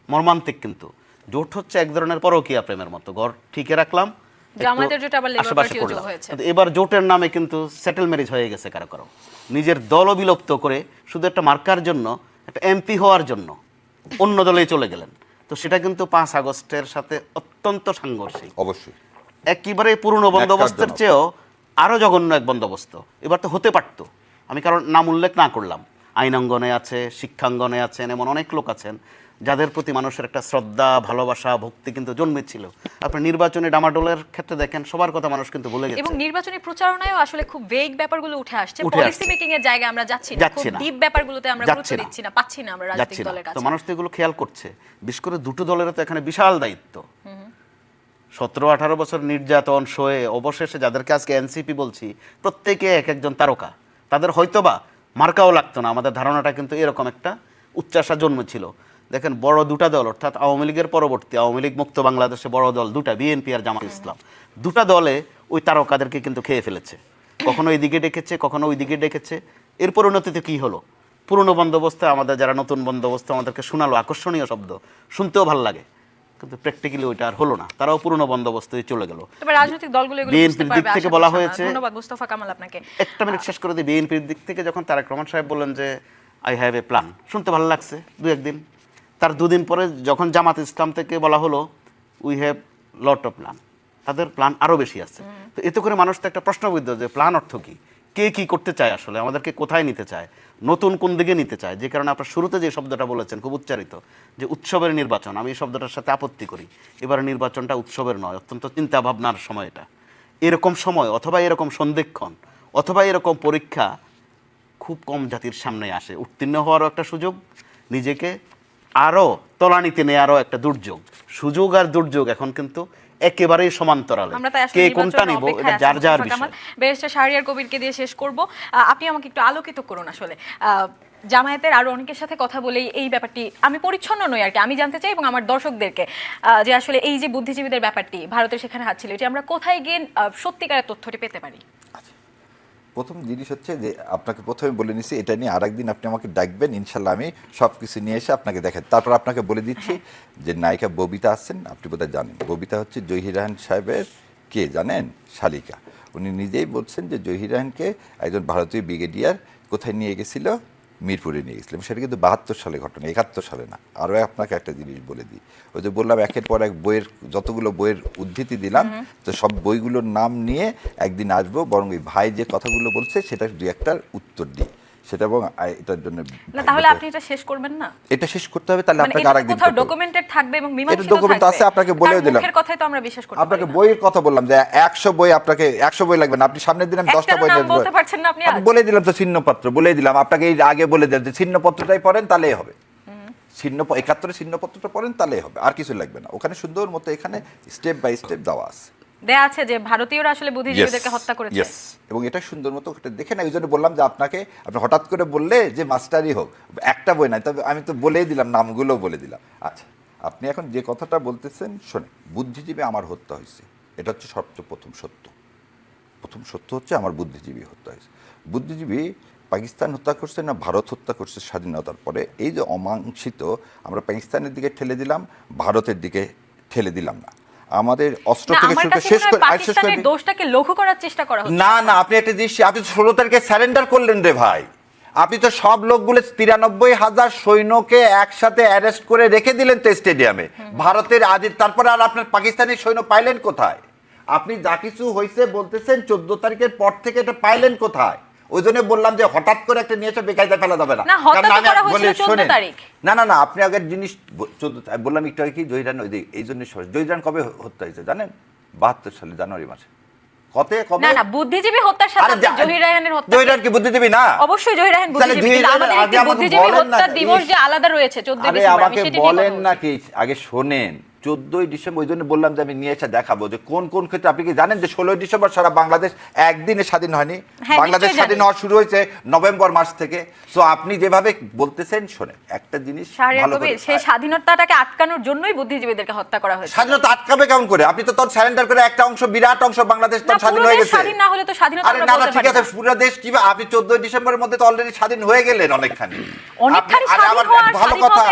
মর্মান্তিক। কিন্তু জোট হচ্ছে এক ধরনের পরকীয়া প্রেমের মতো, ঘর ঠিকই রাখলাম, একটু জামায়াতের জোট আবার লেবার আশেপাশে পার্টিও যোগ করলাম। হয়েছে। কিন্তু এবার জোটের নামে কিন্তু সেটেল ম্যারেজ হয়ে গেছে কারো কারো, নিজের দলও বিলুপ্ত করে শুধু একটা মার্কার জন্য, একটা এমপি হওয়ার জন্য অন্য দলেই চলে গেলেন। তো সেটা কিন্তু 5 আগস্টের সাথে অত্যন্ত সাংঘর্ষিক, অবশ্যই একেবারে পুরনো বন্দোবস্তের ন্যাক্কারজনক। চেয়েও আরও জঘন্য এক বন্দোবস্ত। এবার তো হতে পারতো, আমি কারণ নাম উল্লেখ না করলাম, আইনাঙ্গনে আছে, শিক্ষাঙ্গনে আছেন, এমন অনেক লোক আছেন যাদের প্রতি মানুষের একটা শ্রদ্ধা, ভালোবাসা, ভক্তি কিন্তু জন্মেছিল। আপনি নির্বাচনী ডামাডোলের ক্ষেত্রে দেখেন, সবার কথা মানুষ কিন্তু ভুলে গেছে। এবং নির্বাচনী প্রচারণায়ও আসলে খুব ভেগ ব্যাপারগুলো উঠে আসছে, উঠে পলিসি আসছে। মেকিং এর জায়গায় আমরা যাচ্ছি না, খুব ডিপ ব্যাপারগুলোতে আমরা গুরুত্ব দিচ্ছি না, পাচ্ছি না আমরা রাজনৈতিক দলের কাছে। তো মানুষ তো এগুলো খেয়াল করছে, বিশেষ করে দুটো দলের তো এখানে বিশাল দায়িত্ব। 17-18 বছর নির্যাতন সয়ে অবশেষে যাদেরকে আজকে এনসিপি বলছি, প্রত্যেকে এক একজন তারকা। তাদের হয়তোবা মার্কাও লাগতো না, আমাদের ধারণাটা কিন্তু এরকম একটা উচ্চাসা জন্মেছিল। দেখেন, বড় দুটা দল, অর্থাৎ আওয়ামী লীগের পরবর্তী আওয়ামী লীগ মুক্ত বাংলাদেশে বড় দল দুটা, বিএনপি আর জামাত ইসলাম, দুটা দলে ওই তারকাদেরকে কিন্তু খেয়ে ফেলেছে। কখনো এইদিকে ডেকেছে, কখনো ওইদিকে ডেকেছে। এর পরিণতিতে কি হলো? পুরনো বন্দোবস্তে আমাদের যারা নতুন বন্দোবস্ত আমাদেরকে শোনালো আকর্ষণীয় শব্দ, শুনতেও ভালো লাগে, কিন্তু প্র্যাকটিক্যালি ওইটা আর হলো না, তারাও পুরনো বন্দোবস্তে চলে গেল। তবে রাজনৈতিক দলগুলো এগুলো বুঝতে বিএনপির পারবে দিক থেকে আশা বলা করছি হয়েছে, আমরা। ধন্যবাদ মুস্তাফা কামাল আপনাকে। একটা মিনিট শেষ করে দিই। বিএনপির দিক থেকে যখন তারেক রহমান সাহেব বললেন যে আই হ্যাভ এ প্ল্যান, শুনতে ভালো লাগছে দু একদিন। তার দুদিন পরে যখন জামাত ইসলাম থেকে বলা হলো we have lot of plan, তাদের প্ল্যান আরও বেশি আছে। তো এতে করে মানুষ তো একটা প্রশ্নবিদ্ধ যে প্ল্যান অর্থ কি, কে কি করতে চায়, আসলে আমাদেরকে কোথায় নিতে চায়, নতুন কোন দিকে নিতে চায়। যে কারণে আপনার শুরুতে যে শব্দটা বলেছেন খুব উচ্চারিত, যে উৎসবের নির্বাচন, আমি এই শব্দটার সাথে আপত্তি করি। এবার নির্বাচনটা উৎসবের নয়, অত্যন্ত চিন্তা ভাবনার সময় এটা। এরকম সময় অথবা এরকম সন্ধিক্ষণ অথবা এরকম পরীক্ষা খুব কম জাতির সামনে আসে। উত্তীর্ণ হওয়ারও একটা সুযোগ, নিজেকে আরও তলানিতে নেওয়ারও একটা দুর্যোগ। সুযোগ আর দুর্যোগ এখন কিন্তু একেবারেই সমান্তরালে, আমরা তাই আসলে কে কোনটা নিব এটা যার যার বিষয়। ব্যারিস্টার শাহরিয়ার কবিরকে দিয়ে শেষ করব। আপনি আমাকে একটু আলোকিত করুন আসলে জামায়াতের আরো অনেকের সাথে কথা বলেই এই ব্যাপারটি, আমি পরিচ্ছন্ন নই আর কি, আমি জানতে চাই এবং আমার দর্শকদেরকে যে আসলে এই যে বুদ্ধিজীবীদের ব্যাপারটি, ভারতের সেখানে হাত ছিল, এটি আমরা কোথায় গিয়ে সত্যিকারের তথ্যটি পেতে পারি? প্রথম জিনিস হচ্ছে যে আপনাকে প্রথমে বলে নিছি, এটা নিয়ে আরেকদিন আপনি আমাকে ডাকবেন, ইনশাল্লাহ আমি সব কিছু নিয়ে এসে আপনাকে দেখাই। তারপর আপনাকে বলে দিচ্ছি যে নায়িকা ববিতা আছেন, আপনি বোধহয় জানেন। ববিতা হচ্ছে জহির রায়হান সাহেবের কে জানেন, শালিকা। উনি নিজেই বলছেন যে জহির রায়হানকে একজন ভারতীয় ব্রিগেডিয়ার কোথায় নিয়ে গেছিল, মিরপুরে নিয়ে গেছিলাম। সেটা কিন্তু 72 সালে ঘটনা, 71 সালে না। আরও আপনাকে একটা জিনিস বলে দিই, ওই যে বললাম একের পর এক বইয়ের, যতগুলো বইয়ের উদ্ধৃতি দিলাম, তো সব বইগুলোর নাম নিয়ে একদিন আসবো, বরং ওই ভাই যে কথাগুলো বলছে সেটা দু একটার উত্তর দিই, সেটা এবং এটার জন্য না, তাহলে আপনি এটা শেষ করবেন না? এটা শেষ করতে হবে, তাহলে আপনাকে আরেকদিন কোথাও ডকুমেন্টেড থাকবে এবং মীমাংসিত থাকবে। ডকুমেন্ট আছে, আপনাকে বলেও দিলাম। মুখের কথাই তো আমরা বিশ্বাস করতে আপনাকে পারি না। বইয়ের কথা বললাম যে 100 বই, আপনাকে 100 বই লাগবে না, আপনি সামনে দিলাম 10টা বই নাম বলতে পারছেন না আপনি আজ? বলে দিলাম তো, ছিন্নপত্র বলে দিলাম আপনাকে, এই আগে বলে দিলাম যে ছিন্নপত্রটাই পড়েন তাহলেই হবে। 71 ছিন্নপত্রটা পড়েন তাহলেই হবে, আর কিছু লাগবে না। ওখানে সুন্দর মতো এখানে স্টেপ বাই স্টেপ দেওয়া আছে, দেয়া আছে যে ভারতীয়রা আসলে বুদ্ধিজীবীদেরকে হত্যা করেছে। এবং এটা সুন্দর মতো দেখে না, এই জন্য বললাম যে আপনাকে, আপনি হঠাৎ করে বললে যে মাস্টারই হোক, একটা বই নাই, তবে আমি তো বলেই দিলাম, নামগুলো বলে দিলাম। আচ্ছা, আপনি এখন যে কথাটা বলতেছেন শোনেন, বুদ্ধিজীবী আমার হত্যা হয়েছে, এটা হচ্ছে সবচেয়ে প্রথম সত্য। প্রথম সত্য হচ্ছে আমার বুদ্ধিজীবী হত্যা হয়েছে। বুদ্ধিজীবী পাকিস্তান হত্যা করছে না ভারত হত্যা করছে স্বাধীনতার পরে, এই যে অমাংসিত আমরা পাকিস্তানের দিকে ঠেলে দিলাম, ভারতের দিকে ঠেলে দিলাম না। আমাদের অস্ত্র থেকে শেষ করে পাকিস্তানের দোষটাকে লঘু করার চেষ্টা করা হচ্ছে। না না, আপনি একটা দৃষ্টি, আপনি 16 তারিখে স্যারেন্ডার করলেন রে ভাই। আপনি তো সব লোকগুলো 93,000 সৈন্যকে একসাথে অ্যারেস্ট করে রেখে দিলেন তো স্টেডিয়ামে ভারতের। আজ তারপরে আর আপনার পাকিস্তানের সৈন্য পাইলেন কোথায়? আপনি যা কিছু হয়েছে বলতেছেন 14 তারিখের পর থেকে, এটা পাইলেন কোথায়? ওই জন্য বললাম যে হঠাৎ করে একটা নিয়ে এসে বেকায়দা ফেলা যাবে না। না না না, আপনি আগের জিনিস 14 বললাম একটু আগে কি, জহিরান এই জন্য জহিরান কবে হত্যা হয়েছে জানেন? 72 সালে জানুয়ারি মাসে। কবে? না না, বুদ্ধিজীবী হত্যার সাথে জহির রায়হানের হত্যা। জহির রায়হান কি বুদ্ধিজীবী না? অবশ্যই জহির রায়হান বুদ্ধিজীবী, কিন্তু আমাদের একটি বুদ্ধিজীবী হত্যা দিবস যে আলাদা রয়েছে 14 ডিসেম্বর, আমি সেটা বলেন নাকি আগে শোনেন। 14ই ডিসেম্বর, ওই জন্য বললাম যে আমি নিয়ে এসে দেখাবো যে কোন কোন ক্ষেত্রে। আপনি কি জানেন যে 16ই ডিসেম্বর সারা বাংলাদেশ একদিনে স্বাধীন হয়নি? বাংলাদেশ স্বাধীন হওয়া শুরু হয়েছে নভেম্বর মাস থেকে। সো আপনি যেভাবে বলতেছেন, শোনেন একটা জিনিস ভালো করে, সেই স্বাধীনতাটাকে আটকানোর জন্যই বুদ্ধিজীবীদেরকে হত্যা করা হয়েছে। স্বাধীনতা আটকাবে কেমন করে? আপনি তো তোর স্যারেন্ডার করে একটা অংশ, বিরাট অংশ বাংলাদেশ তো স্বাধীন হয়ে গেছে। স্বাধীন না হলে তো স্বাধীনতা আমরা বলতে পারি না। ঠিক আছে, পুরো দেশ কি, আপনি 14ই ডিসেম্বরের মধ্যে তো অলরেডি স্বাধীন হয়ে গেলেন অনেকখানি। ভালো কথা।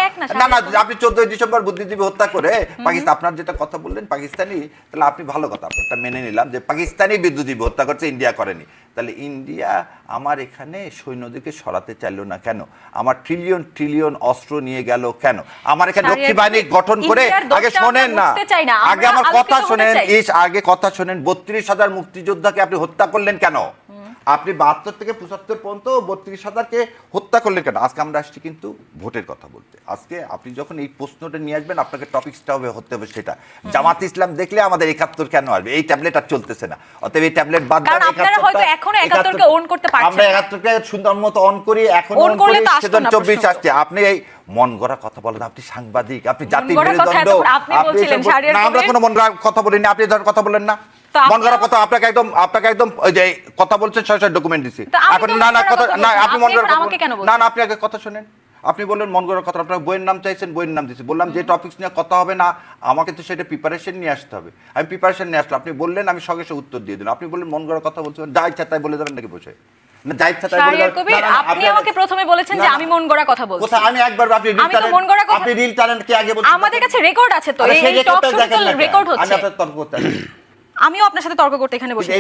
না না, আপনি 14ই ডিসেম্বর বুদ্ধিজীবী হত্যা করে পাকিস্তান আপনার যেটা কথা বললেন পাকিস্তানি, তাহলে আপনি ভালো কথা আপনারটা মেনে নিলাম যে পাকিস্তানি বিদ্যুৎজীবী হত্যা করছে, ইন্ডিয়া করেনি। তাহলে ইন্ডিয়া আমার এখানে সৈন্যদেরকে সরাতে চাইলো না কেন? আমার ট্রিলিয়ন ট্রিলিয়ন অস্ত্র নিয়ে গেল কেন? আমার এখানে রক্ষী বাহিনী গঠন করে, আগে শোনেন না, আগে আমার কথা শোনেন, আগে কথা শোনেন, 32,000 মুক্তিযোদ্ধাকে আপনি হত্যা করলেন কেন? আপনি 72 থেকে 75 পর্যন্ত 32,000কে হত্যা করলেন কেন? আজকে আমরা আসছি কিন্তু ভোটের কথা বলতে। আজকে আপনি যখন এই প্রশ্নটা নিয়ে আসবেন, আপনাকে টপিকসটা হতে হবে সেটা। জামাত ইসলাম দেখলে আমাদের 71 কেন আসবে? এই ট্যাবলেট আর চলতেছে না, অতএব এই ট্যাবলেট বাদ দেন। আপনারা হয়তো এখনো 71কে অন করতে পারছেন না। আমরা 71কে সুন্দর মতো অন করি, এখন অন করি, সেজন 24 আসছে। আপনি এই মন গড়া কথা বলেন, আপনি সাংবাদিক, আপনি জাতির মেরুদণ্ড, আপনি বলছিলেন শাহরিয়ার কবির, আমরা কোনো মন গড়া কথা বলিনি, আপনি ধর কথা বলেন না। মন গড়া কথা আপনাকে একদম ওই যে কথা বলছেন, সরাসরি ডকুমেন্ট দিছি। এখন না কথা না, আপনি মন গড়া না, আপনি আগে কথা শুনেন। আপনি বললেন মন গড়া কথা, আপনার বইয়ের নাম চাইছেন, বইয়ের নাম দিছি। বললাম যে টপিকস নিয়ে কথা হবে না, আমাকে তো সেটা প্রিপারেশন নিয়ে আসতে হবে। আমি প্রিপারেশন নিয়ে আসলাম, আপনি বললেন, আমি সঙ্গে সঙ্গে উত্তর দিয়ে দিলাম। আপনি বললেন মন গড়া কথা বলছেন, যা ইচ্ছা তাই বলে যাবেন নাকি বসে? না, যা ইচ্ছা তাই বলে যাবেন। আপনি আমাকে প্রথমে বলেছেন যে আমি মন গড়া কথা বলছি। কোথায়? আমি একবার আপনি রিল ট্যালেন্ট কি আগে বলছেন? আমাদের কাছে রেকর্ড আছে তো, এই টক শো রেকর্ড হচ্ছে। আমি আপনার তর্ক করতে আমিও আপনার সাথে তর্ক করতে এখানে বসে